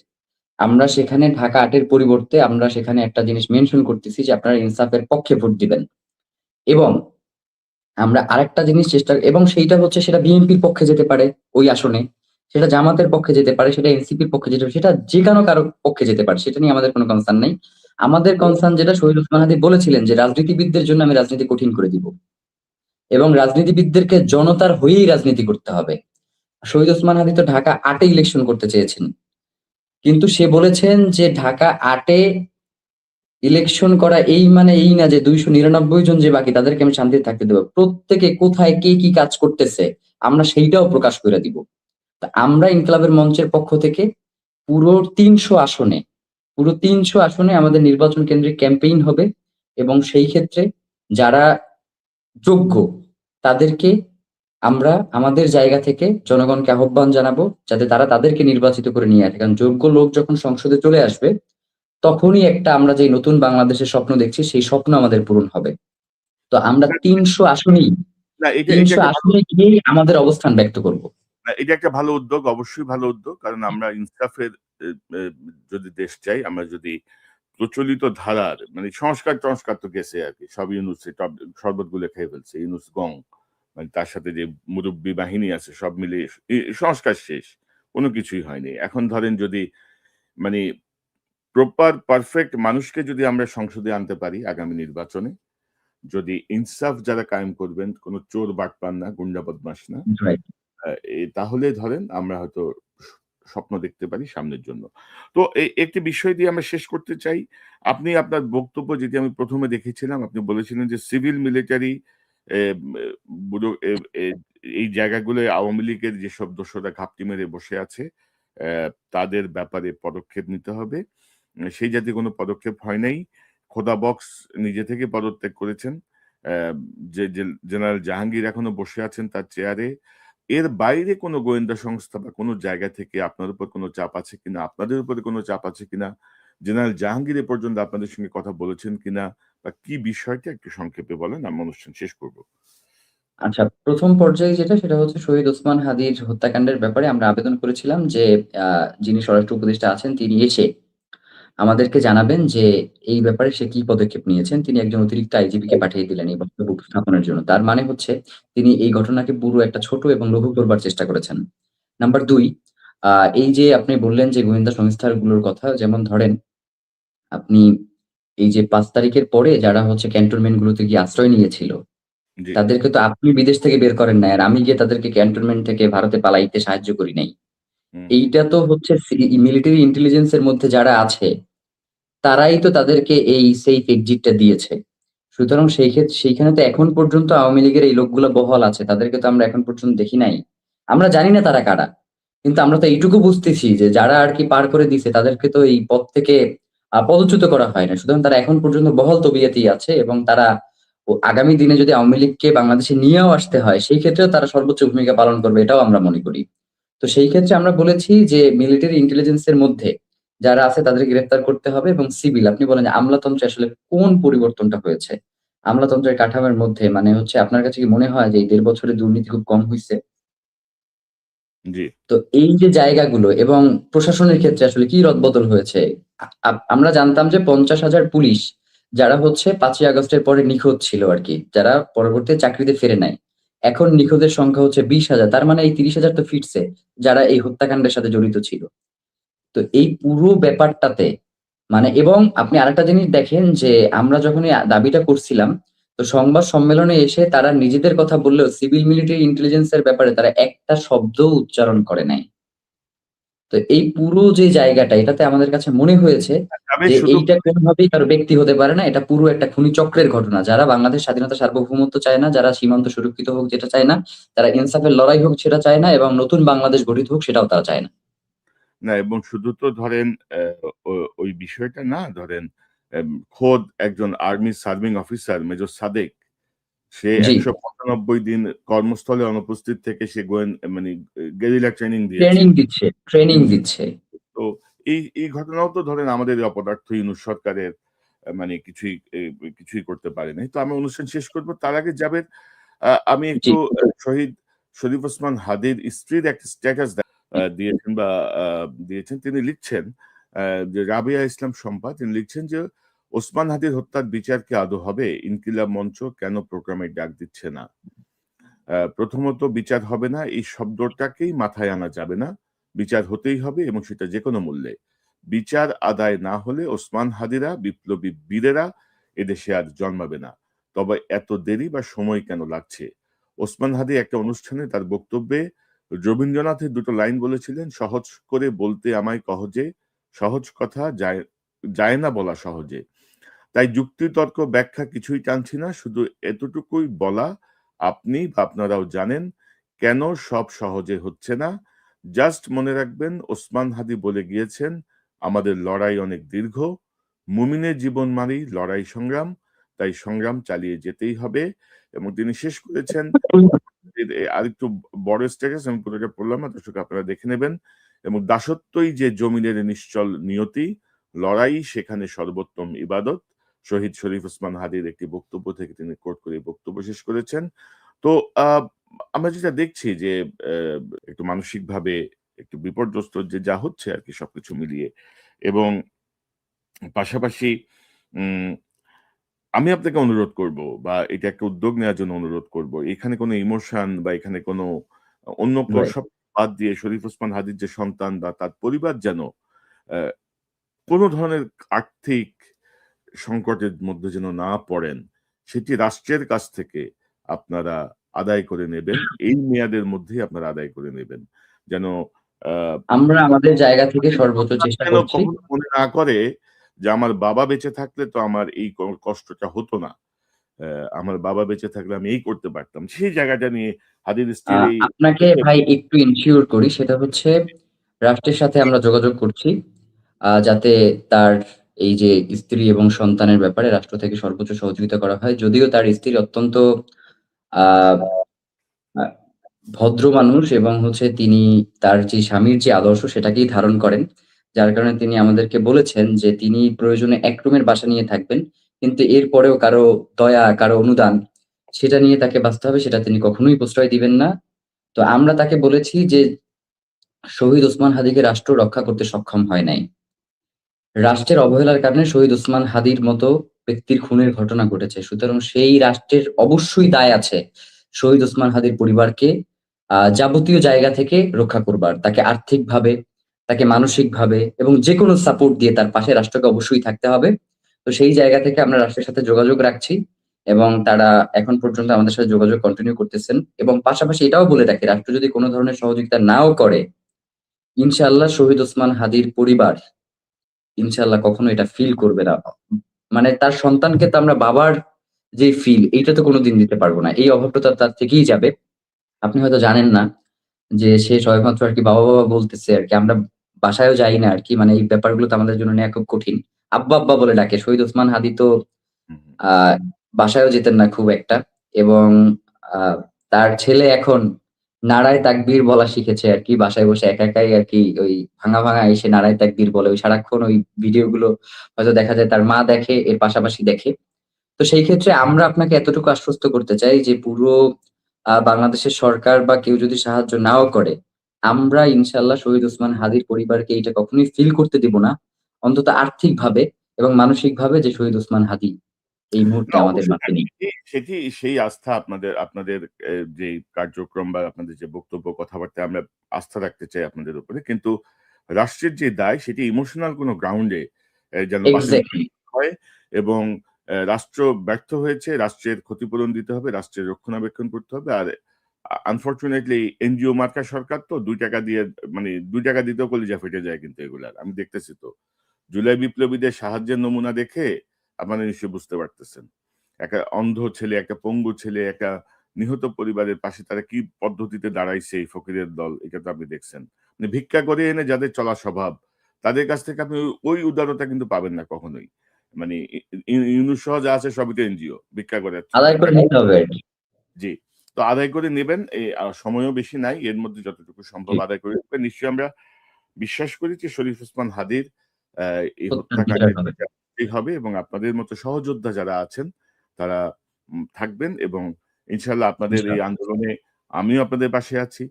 S2: আমরা সেখানে ঢাকা ৮ এর পরিবর্তে আমরা সেখানে একটা জিনিস মেনশন করতেছি যে আপনারা ইনসাফের পক্ষে ভোট দিবেন। এবং আমরা আরেকটা জিনিস এবং সেইটা হচ্ছে সেটা বিএনপির পক্ষে যেতে পারে ওই আসনে, সেটা জামাতের পক্ষে যেতে পারে, সেটা এনসিপির পক্ষে যেতে পারে, সেটা যে কারো পক্ষে যেতে পারে। সেটা নিয়ে আমাদের কোনো কনসার্ন নাই। আমাদের কনসার্ন যেটা শহীদ ওসমান হাদি বলেছিলেন যে রাজনীতিবিদদের জন্য আমি রাজনীতি কঠিন করে দিব এবং রাজনীতিবিদদেরকে জনতার হয়েই রাজনীতি করতে হবে। শহীদ ওসমান হাদি তো ঢাকা ৮ এ ইলেকশন করতে চেয়েছেন। কিন্তু সে বলেছেন যে ঢাকা ৮ এ ইলেকশন করা এই না যে ২৯৯ জন যে বাকি তাদেরকে আমি শান্তিতে থাকতে দেব। প্রত্যেকে কোথায় কে কি কাজ করতেছে আমরা সেইটাও প্রকাশ করে দিব। তা আমরা ইনকিলাবের মঞ্চের পক্ষ থেকে পুরো ৩০০ আসনে পুরো ৩০০ আসনে আমাদের নির্বাচন কেন্দ্রিক ক্যাম্পেইন হবে এবং সেই ক্ষেত্রে যারা যোগ্য তাদেরকে আমরা আমাদের জায়গা থেকে জনগণকে আহ্বান জানাবো যাতে তারা তাদেরকে নির্বাচিত করে নিয়ে আসে। কারণ যোগ্য লোক যখন সংসদে চলে আসবে তখনই একটা আমরা যে নতুন বাংলাদেশের স্বপ্ন দেখছি সেই স্বপ্ন আমাদের পূরণ হবে। তো আমরা ৩০০ আসনেই
S1: না, এটা
S2: ৩০০ আসনে গিয়েই আমাদের অবস্থান ব্যক্ত করব।
S1: এটা একটা ভালো উদ্যোগ, অবশ্যই ভালো উদ্যোগ। কারণ আমরা ইনসাফের এ এ যদি দেশ চাই, আমরা যদি প্রচলিত ধারার মানে সংস্কার তো গেছে আরকি। সব ইউনূসে শরবত গুলে খেয়ে ফেলছে। ইউনূস গং। মানে তার সাথে যে মুরব্বি বাহিনী আছে সব মিলিয়ে সংস্কার শেষ। কোন কিছুই হয়নি। এখন ধরেন যদি মানে পারফেক্ট মানুষকে যদি আমরা সংসদে আনতে পারি আগামী নির্বাচনে, যদি ইনসাফ যারা কায়েম করবেন, কোন চোর বাটপার না, গুন্ডা বদমাশ না,
S2: রাইট।
S1: তাহলে ধরেন আমরা হয়তো স্বপ্ন দেখতে পারি সামনের জন্য। তো একটি বিষয় দিয়ে আমরা শেষ করতে চাই। আপনি আপনার বক্তব্য যেটি আমি ১ম এ দেখেছিলাম, আপনি বলেছিলেন যে সিভিল মিলিটারি এম এ বুড়ো এ এ এই জায়গাগুলোয় আওয়ামী লীগের যেসব দোসররা ঘাপটি মেরে বসে আছে, তাদের ব্যাপারে পদক্ষেপ নিতে হবে। সেই জাতীয় কোনো পদক্ষেপ হয় নাই। খোদা বক্স নিজে থেকে পদত্যাগ করেছেন। অ্যা যে জেনারেল জাহাঙ্গীর এখনো বসে আছেন তার চেয়ারে। এর বাইরে কোনো গোয়েন্দা সংস্থা বা কোনো জায়গা থেকে আপনার উপর কোনো চাপ আছে কিনা? আপনাদের উপরে কোনো চাপ আছে কিনা? জেনারেল জাহাঙ্গীর এ পর্যন্ত আপনাদের সঙ্গে কথা বলেছেন কিনা? বা কি বিষয়টা একটু সংক্ষেপে বলেন, আমরা অনুষ্ঠান শেষ করব।
S2: আচ্ছা, ১ম পর্যায়ে সেটা হচ্ছে শহীদ ওসমান হাদির হত্যাকাণ্ডের ব্যাপারে আমরা আবেদন করেছিলাম যে আ যিনি স্বরাষ্ট্র উপদেষ্টা আছেন তিনি এসে আমাদেরকে জানাবেন যে এই ব্যাপারে সে কি পদক্ষেপ নিয়েছেন। তিনি একজন অতিরিক্ত আইজিপিকে পাঠিয়ে দিলেন এই বক্তব্য উপস্থাপনের জন্য। তার মানে হচ্ছে তিনি এই ঘটনাকে পুরো একটা ছোট এবং লঘু করবার চেষ্টা করেছেন। নাম্বার ২, আ এই যে আপনি বললেন যে গোয়েন্দা সংস্থাগুলোর কথা, যেমন ধরেন আপনি এই যে ৫ তারিখের পরে যারা হচ্ছে ক্যান্টনমেন্ট গুলোতে গিয়ে আশ্রয় নিয়েছিল,
S1: জি।
S2: তাদেরকে তো আপনি বিদেশ থেকে বের করেন নাই। আর আমি গিয়ে তাদেরকে ক্যান্টনমেন্ট থেকে ভারতে পালাইতে সাহায্য করি নাই।
S1: হুম,
S2: এইটা তো হচ্ছে মিলিটারি ইন্টেলিজেন্স এর মধ্যে যারা আছে তারাই তো তাদেরকে এই সেফ এক্সিট টা দিয়েছে। সুতরাং সেইখানে তো এখন পর্যন্ত আওয়ামী লীগের এই লোকগুলা বহাল আছে। তাদেরকে তো আমরা এখন পর্যন্ত দেখি নাই। আমরা জানি না তারা কারা। কিন্তু আমরা তো এইটুকু বুঝতেছি যে যারা আরকি পার করে দিছে তাদেরকে তো এই পদ থেকে পদচ্যুত করা হয় না। সুতরাং তারা এখন পর্যন্ত বহাল তবিয়তেই আছে এবং তারা আগামী দিনে যদি আওয়ামী লীগকে বাংলাদেশে নিয়েও আসতে হয় সেই ক্ষেত্রেও তারা সর্বোচ্চ ভূমিকা পালন করবে, এটাও আমরা মনে করি। তো সেই ক্ষেত্রে আমরা বলেছি যে মিলিটারি ইন্টেলিজেন্স এর মধ্যে যারা আছে তাদেরকে গ্রেফতার করতে হবে এবং সিভিল, আপনি বলেন যে আমলাতন্ত্রে আসলে কোন পরিবর্তনটা হয়েছে? আমলাতন্ত্রের কাঠামোর মধ্যে মানে হচ্ছে আপনার কাছে কি মনে হয় যে এই ১.৫ বছরে দুর্নীতি খুব কম হইছে?
S1: জি।
S2: তো এই যে জায়গাগুলো এবং প্রশাসনের ক্ষেত্রে আসলে কি রদবদল হয়েছে? আ আ আমরা জানতাম যে ৫০,০০০ পুলিশ যারা হচ্ছে ৫ই আগস্টের পরে নিখোঁজ ছিল আরকি। যারা পরবর্তীতে চাকরিতে ফেরে নাই। এখন নিখোঁজের সংখ্যা হচ্ছে ২০,০০০। তার মানে এই ৩০,০০০ তো ফিরছে যারা এই হত্যাকাণ্ডের সাথে জড়িত ছিল। তো এই পুরো ব্যাপারটাতে মানে এবং আপনি আরেকটা জিনিস দেখেন যে আমরা যখন এই দাবিটা করছিলাম, তো সংবাদ সম্মেলনে এসে তারা নিজেদের কথা বললেও সিভিল মিলিটারি ইন্টেলিজেন্স এর ব্যাপারে তারা একটা শব্দও উচ্চারণ করে নাই। তো এই পুরো যে জায়গাটা এটাতে আমাদের কাছে মনে হয়েছে
S1: তবে
S2: যে
S1: শুধু
S2: এইটা কোনভাবেই কারো ব্যক্তি হতে পারে না। এটা পুরো একটা খুনি চক্রের ঘটনা। যারা বাংলাদেশ স্বাধীনতা সার্বভৌমত্ব চায় না, যারা সীমান্ত সুরক্ষিত হোক যেটা চায় না, তারা ইনসাফের লড়াই হোক সেটা চায় না এবং নতুন বাংলাদেশ গঠিত হোক সেটাও তারা চায় না।
S1: না, এবং শুধু তো ধরেন ওই বিষয়টা না, ধরেন খোদ একজন army serving officer major Sadek, সে
S2: জি,
S1: ১৯৫ দিন কর্মস্থলে অনুপস্থিত থেকে সে মানে গেরিলা ট্রেনিং দিয়েছে।
S2: ট্রেনিং দিচ্ছে।
S1: তো এই ঘটনাও তো ধরেন আমাদের এই অপদার্থ ইউনূস সরকারের মানে কিছুই করতে পারে নাই। তো আমি অনুষ্ঠান শেষ করব। তার আগে জাবেদ, আমি
S2: জি,
S1: একটু শহীদ শরীফ ওসমান হাদির স্ত্রীর একটা স্ট্যাটাস দিয়েছেন বা আ দিয়েছেন। তিনি লিখছেন আ যে রাবেয়া ইসলাম শম্পা তিনি লিখছেন যে, "ওসমান হাদির হত্যার বিচার কি আদৌ হবে? ইনকিলাব মঞ্চ কেন প্রোগ্রামের ডাক দিচ্ছে না?" প্রথমত বিচার হবে না এই শব্দটাকেই মাথায় আনা যাবে না। বিচার হতেই হবে এবং সেটা যেকোনো মূল্যে। বিচার আদায় না হলে ওসমান হাদিরা, বিপ্লবী বীরেরা এদেশে আর জন্মাবে না। তবে এত দেরি বা সময় কেন লাগছে? ওসমান হাদি একটা অনুষ্ঠানে তার বক্তব্যে রবীন্দ্রনাথের দুটো লাইন বলেছিলেন, "সহজ করে বলতে আমায় কহ যে, সহজ কথা যায় না বলা সহজে।" তাই যুক্তিতর্ক ব্যাখ্যা কিছুই টানছি না। শুধু এতটুকুই বলা, আপনি বা আপনারাও জানেন কেন সব সহজে হচ্ছে না। জাস্ট মনে রাখবেন ওসমান হাদি বলে গিয়েছেন, "আমাদের লড়াই অনেক দীর্ঘ। মুমিনের জীবন মানেই লড়াই সংগ্রাম। তাই সংগ্রাম চালিয়ে যেতেই হবে।" এবং তিনি শেষ করেছেন আরেকটু বড় স্ট্যাটাস, আমি পুরোটা পড়লাম না, দর্শক আপনারা দেখে নেবেন। এবং দাসত্বই যে জমিনের নিশ্চল নিয়তি, লড়াই সেখানে সর্বোত্তম ইবাদত। শহীদ শরীফ ওসমান হাদির একটি বক্তব্য থেকে তিনি কোট করে এই বক্তব্য শেষ করেছেন। তো আ আমরা যেটা দেখছি যে একটু মানসিকভাবে একটু বিপর্যস্ত যে যা হচ্ছে আরকি সবকিছু মিলিয়ে, এবং পাশাপাশি উম আমি আপনাকে অনুরোধ করব বা এটা একটা উদ্যোগ নেওয়ার জন্য অনুরোধ করব। এখানে কোনো ইমোশন বা এখানে কোনো অন্য
S2: রাইট।
S1: সব বাদ দিয়ে শরীফ ওসমান হাদির যে সন্তান বা তার পরিবার যেন অ্যা কোন ধরনের আর্থিক সংকটের মধ্যে যেন না পড়েন, সেটি রাষ্ট্রের কাছ থেকে আপনারা আদায় করে নেবেন। এই মেয়াদের মধ্যেই আপনারা আদায় করে নেবেন। যেন আ
S2: আমরা আমাদের জায়গা থেকে
S1: হাদির
S2: সর্বোচ্চ
S1: সন্তান
S2: চেষ্টা
S1: যেন
S2: করছি।
S1: কখনো মনে না করে যে আমার বাবা বেঁচে থাকলে তো আমার এই কষ্টটা হতো না। আমার বাবা বেঁচে থাকলে আমি এই করতে পারতাম। সেই জায়গাটা নিয়ে হাদির
S2: আ
S1: স্ত্রীর এই
S2: আপনাকে ভাই একটু এনশিওর করি সেটা হচ্ছে রাষ্ট্রের সাথে আমরা যোগাযোগ করছি। যাতে তার এই যে স্ত্রী এবং সন্তানের ব্যাপারে রাষ্ট্র থেকে সর্বোচ্চ সহযোগিতা করা হয়। যদিও তার স্ত্রী অত্যন্ত আ আ ভদ্র মানুষ এবং হচ্ছে তিনি তার যে স্বামীর যে আদর্শ সেটাকেই ধারণ করেন। যার কারণে তিনি আমাদেরকে বলেছেন যে তিনি প্রয়োজনে ১ রুমের বাসা নিয়ে থাকবেন। কিন্তু এরপরেও কারো দয়া, কারো অনুদান সেটা নিয়ে তাকে বাঁচতে হবে সেটা তিনি কখনোই প্রশ্রয় দিবেন না। তো আমরা তাকে বলেছি যে শহীদ ওসমান হাদিকে রাষ্ট্র রক্ষা করতে সক্ষম হয় নাই। রাষ্ট্রের অবহেলার কারণে শহীদ ওসমান হাদির মতো ব্যক্তির খুনের ঘটনা ঘটেছে। সুতরাং সেই রাষ্ট্রের অবশ্যই দায় আছে শহীদ ওসমান হাদির পরিবারকে যাবতীয় জায়গা থেকে রক্ষা করবার। তাকে আর্থিকভাবে, তাকে মানসিকভাবে এবং যেকোনো সাপোর্ট দিয়ে তার পাশে রাষ্ট্রকে অবশ্যই থাকতে হবে। তো সেই জায়গা থেকে আমরা রাষ্ট্রের সাথে যোগাযোগ রাখছি এবং তারা এখন পর্যন্ত আমাদের সাথে যোগাযোগ কন্টিনিউ করতেছেন এবং পাশাপাশি এটাও বলে রাখি রাষ্ট্র যদি কোন ধরনের সহযোগিতা নাও করে, ইনশাআল্লাহ শহীদ ওসমান হাদির পরিবার ইনশাআল্লাহ কখনো এটা ফিল করবে না। মানে তার সন্তানকে তো আমরা বাবার যে ফিল এইটা তো কোনদিন দিতে পারব না। এই অভাবটা তার থেকেই যাবে। আপনি হয়তো জানেন না যে সে সবেমাত্র আরকি বাবা, বাবা বলতেছে আরকি। আমরা বাসায়ও যাই না আরকি। মানে এই ব্যাপারগুলো তো আমাদের জন্য নেয়া খুব কঠিন। আব্বা, আব্বা বলে ডাকে। শহীদ ওসমান হাদি তো
S1: হুম, হুম।
S2: আ বাসায়ও যেতেন না খুব একটা এবং আ তার ছেলে এখন নারায়ে তাকবীর বলা শিখেছে আরকি। বাসায় বসে একা একাই আরকি ওই ভাঙা, ভাঙা এসে নারায়ে তাকবীর বলে। ওই সারাক্ষণ ওই ভিডিওগুলো হয়তো দেখা যায় তার মা দেখে, এর পাশাপাশি দেখে। তো সেই ক্ষেত্রে আমরা আপনাকে এতটুকু আশ্বস্ত করতে চাই যে পুরো বাংলাদেশের সরকার বা কেউ যদি সাহায্য নাও করে, আমরা ইনশাআল্লাহ শহীদ ওসমান হাদির পরিবারকে এইটা কখনোই ফিল করতে দিব না। অন্তত আর্থিকভাবে এবং মানসিকভাবে যে শহীদ ওসমান হাদি এই মুহূর্তে
S1: না,
S2: আমাদের
S1: অবশ্যই না।
S2: মাঝে নেই।
S1: সেটি সেই আস্থা আপনাদের আপনাদের যেই কার্যক্রম বা আপনাদের যে বক্তব্য কথাবার্তা আমরা আস্থা রাখতে চাই আপনাদের উপরে। কিন্তু রাষ্ট্রের যে দায় সেটি ইমোশনাল কোনো গ্রাউন্ড এ যেন
S2: এক্সাক্টলি।
S1: বাস্তবায়িত হয়, এবং রাষ্ট্র ব্যর্থ হয়েছে, রাষ্ট্রের ক্ষতিপূরণ দিতে হবে, রাষ্ট্রের রক্ষণাবেক্ষণ করতে হবে। আর আনফরচুনেটলি এনজিও মার্কা সরকার তো ৳২ দিয়ে মানে ৳২ দিতেও কলিজা ফেটে যায় কিন্তু এগুলার। আমি দেখতেছি তো। জুলাই বিপ্লবীদের সাহায্যের নমুনা দেখে আপনারা নিশ্চয়ই বুঝতে পারতেছেন। একটা অন্ধ ছেলে, একটা পঙ্গু ছেলে, একটা নিহত পরিবারের পাশে তারা কি পদ্ধতিতে দাঁড়াইছে এই ফকিরের দল, এটা তো আপনি দেখছেন। ভিক্ষা করে এনে যাদের চলা স্বভাব, তাদের কাছ থেকে আপনি ওই উদারতা কিন্তু পাবেন না কখনোই। মানে ইউনূস সহ যা আছে সবই তো এনজিও, ভিক্ষা করে
S2: আদায় করে নিতে হবে আর কি।
S1: জি। তো আদায় করে নেবেন। সময়ও বেশি নাই। এর মধ্যে যতটুকু সম্ভব
S2: জি,
S1: আদায় করে নেবেন। নিশ্চয়ই আমরা বিশ্বাস করি যে শরীফ ওসমান হাদীর এই
S2: হত্যার বিচার
S1: হত্যাকাণ্ডের
S2: হবে।
S1: বিচার হতেই হবে এবং আপনাদের মতো সহযোদ্ধা যারা আছেন তারা থাকবেন এবং ইনশাআল্লাহ আপনাদের এই
S2: ইনশাআল্লাহ।
S1: আন্দোলনে আমিও আপনাদের পাশে আছি,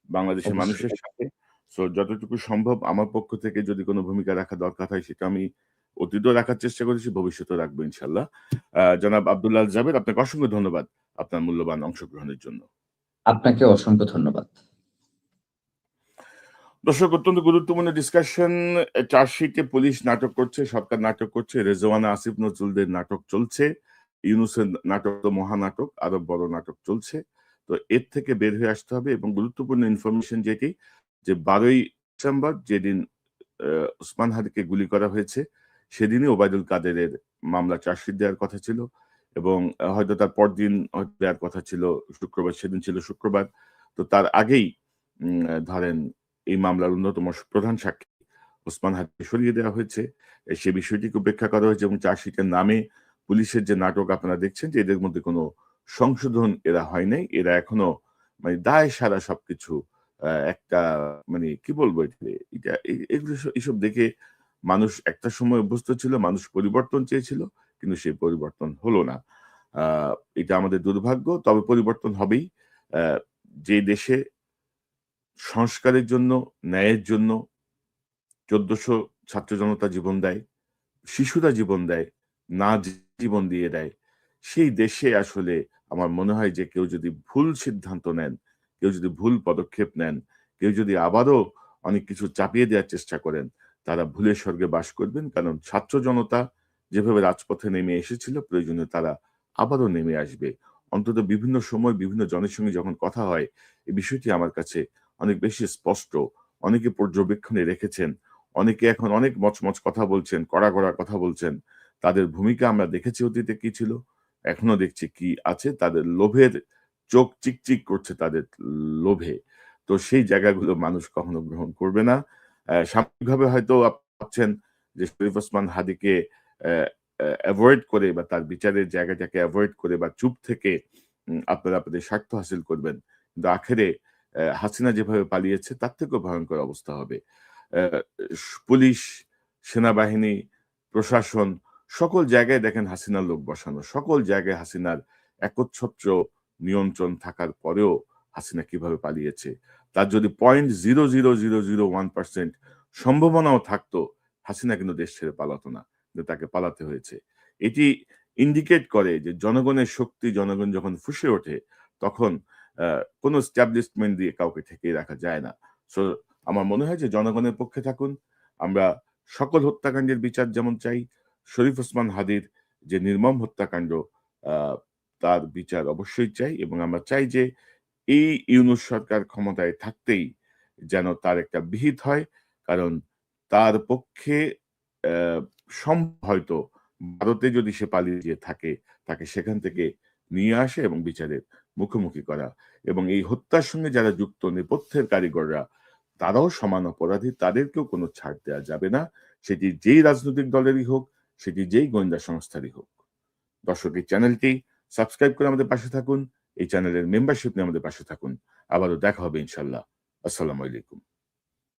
S1: বাংলাদেশের
S2: অবশ্যই।
S1: মানুষের সাথে। সো যতটুকু সম্ভব আমার পক্ষ থেকে যদি কোনো ভূমিকা রাখা দরকার হয় সেটা আমি অতীতেও রাখার চেষ্টা করেছি, ভবিষ্যতেও রাখবো ইনশাআল্লাহ। জনাব আব্দুল্লাহ আল জাবের আপনাকে অসংখ্য ধন্যবাদ আপনার মূল্যবান অংশগ্রহণের জন্য।
S2: আপনাকে অসংখ্য ধন্যবাদ।
S1: দর্শক, অত্যন্ত গুরুত্বপূর্ণ ডিসকাশন। চার্জশিটে পুলিশ নাটক করছে, সরকার নাটক করছে, রেজওয়ানা আসিফ নজরুলদের নাটক চলছে, ইউনূসের নাটক তো মহানাটক, আরো বড় নাটক চলছে। তো এর থেকে বের হয়ে আসতে হবে এবং গুরুত্বপূর্ণ ইনফরমেশন যেটি, যে 12ই ডিসেম্বর যেদিন ওসমান হাদিকে গুলি করা হয়েছে সেদিনই ওবায়দুল কাদেরের মামলা চার্জশিট দেওয়ার কথা ছিল এবং হয়তো তার পরদিন হয়তো দেওয়ার কথা ছিল শুক্রবার, সেদিন ছিল শুক্রবার। তো তার আগেই ধরেন এই মামলার অন্যতম প্রধান সাক্ষী ওসমান হাদিকে সরিয়ে দেওয়া হয়েছে। সে বিষয়টিকে উপেক্ষা করা হয়েছে এবং চার্জশিটের নামে পুলিশের যে নাটক আপনারা দেখছেন যে এদের মধ্যে কোনো সংশোধন এরা হয় নাই। এরা এখনো মানে দায় সারা সবকিছু একটা মানে কি বলবো এগুলো এসব দেখে মানুষ একটা সময় অভ্যস্ত ছিল, মানুষ পরিবর্তন চেয়েছিল কিন্তু সেই পরিবর্তন হলো না। আহ এটা আমাদের দুর্ভাগ্য, তবে পরিবর্তন হবেই। আহ যে দেশে সংস্কারের জন্য, ন্যায়ের জন্য ১৪০০ ছাত্র জনতা জীবন দেয়, শিশুরা জীবন দেয়, না জীবন দিয়ে দেয়, সেই দেশে আসলে আমার মনে হয় যে কেউ যদি ভুল সিদ্ধান্ত নেন, কেউ যদি ভুল পদক্ষেপ নেন, কেউ যদি আবারও অনেক কিছু চাপিয়ে দেওয়ার চেষ্টা করেন, তারা ভুলের স্বর্গে বাস করবেন। কারণ ছাত্র জনতা যেভাবে রাজপথে নেমে এসেছিল প্রয়োজনে তারা আবারও নেমে আসবে। অন্তত বিভিন্ন সময় বিভিন্ন জনের সঙ্গে যখন কথা হয়, এই বিষয়টি আমার কাছে অনেক বেশি স্পষ্ট। অনেকে পর্যবেক্ষণে রেখেছেন, অনেকে এখন অনেক মচমচ কথা বলছেন, কড়া, কড়া কথা বলছেন। তাদের ভূমিকা আমরা দেখেছি অতীতে কি ছিল, এখনো দেখছি কি আছে। তাদের লোভের চোখ চিকচিক করছে তাদের লোভে। তো সেই জায়গাগুলো মানুষ কখনো গ্রহণ করবে না। সাময়িকভাবে হয়তো ভাবছেন যে শরীফ ওসমান হাদিকে অ্যা অ্যা এভয়েড করে বা তার বিচারের জায়গাটাকে এভয়েড করে বা চুপ থেকে আপনারা আপনাদের স্বার্থ হাসিল করবেন। কিন্তু আখেরে হাসিনা যেভাবে পালিয়েছে তার থেকেও ভয়ংকর অবস্থা হবে। অ্যা পুলিশ, সেনাবাহিনী, প্রশাসন সকল জায়গায় দেখেন হাসিনার লোক বসানো। সকল জায়গায় হাসিনার একচ্ছত্র নিয়ন্ত্রণ থাকার পরেও হাসিনা কিভাবে পালিয়েছে। তার যদি 0.00001% সম্ভাবনাও থাকতো, হাসিনা কিন্তু দেশ ছেড়ে পালাতো না। কিন্তু তাকে পালাতে হয়েছে। এটি ইন্ডিকেট করে যে জনগণের শক্তি, জনগণ যখন ফুঁসে ওঠে তখন আ কোন এস্টাবলিশমেন্ট দিয়ে কাউকে ঠেকিয়ে রাখা যায় না। সো আমার মনে হয় যে জনগণের পক্ষে থাকুন। আমরা সকল হত্যাকাণ্ডের বিচার যেমন চাই, শরীফ ওসমান হাদির যে নির্মম হত্যাকাণ্ড আ তার বিচার অবশ্যই চাই এবং আমরা চাই যে এই ইউনূস সরকার ক্ষমতায় থাকতেই যেন তার একটা বিহিত হয়। কারণ তার পক্ষে হয়তো ভারতে যদি সে পালিয়ে যেয়ে থাকে, তাকে সেখান থেকে নিয়ে আসে এবং বিচারের মুখোমুখি করা। এবং এই হত্যার সঙ্গে যারা যুক্ত নেপথ্যের কারিগররা তারাও সমান অপরাধী, তাদেরকেও কোনো ছাড় দেয়া যাবে না। সেটি যেই রাজনৈতিক দলেরই হোক, সেটি যেই গোয়েন্দা সংস্থারই হোক। দর্শক, এই চ্যানেলটি সাবস্ক্রাইব করে আমাদের পাশে থাকুন। এই চ্যানেলের মেম্বারশিপ নিয়ে আমাদের পাশে থাকুন। আবারও দেখা হবে ইনশাআল্লাহ। আসসালামু আলাইকুম।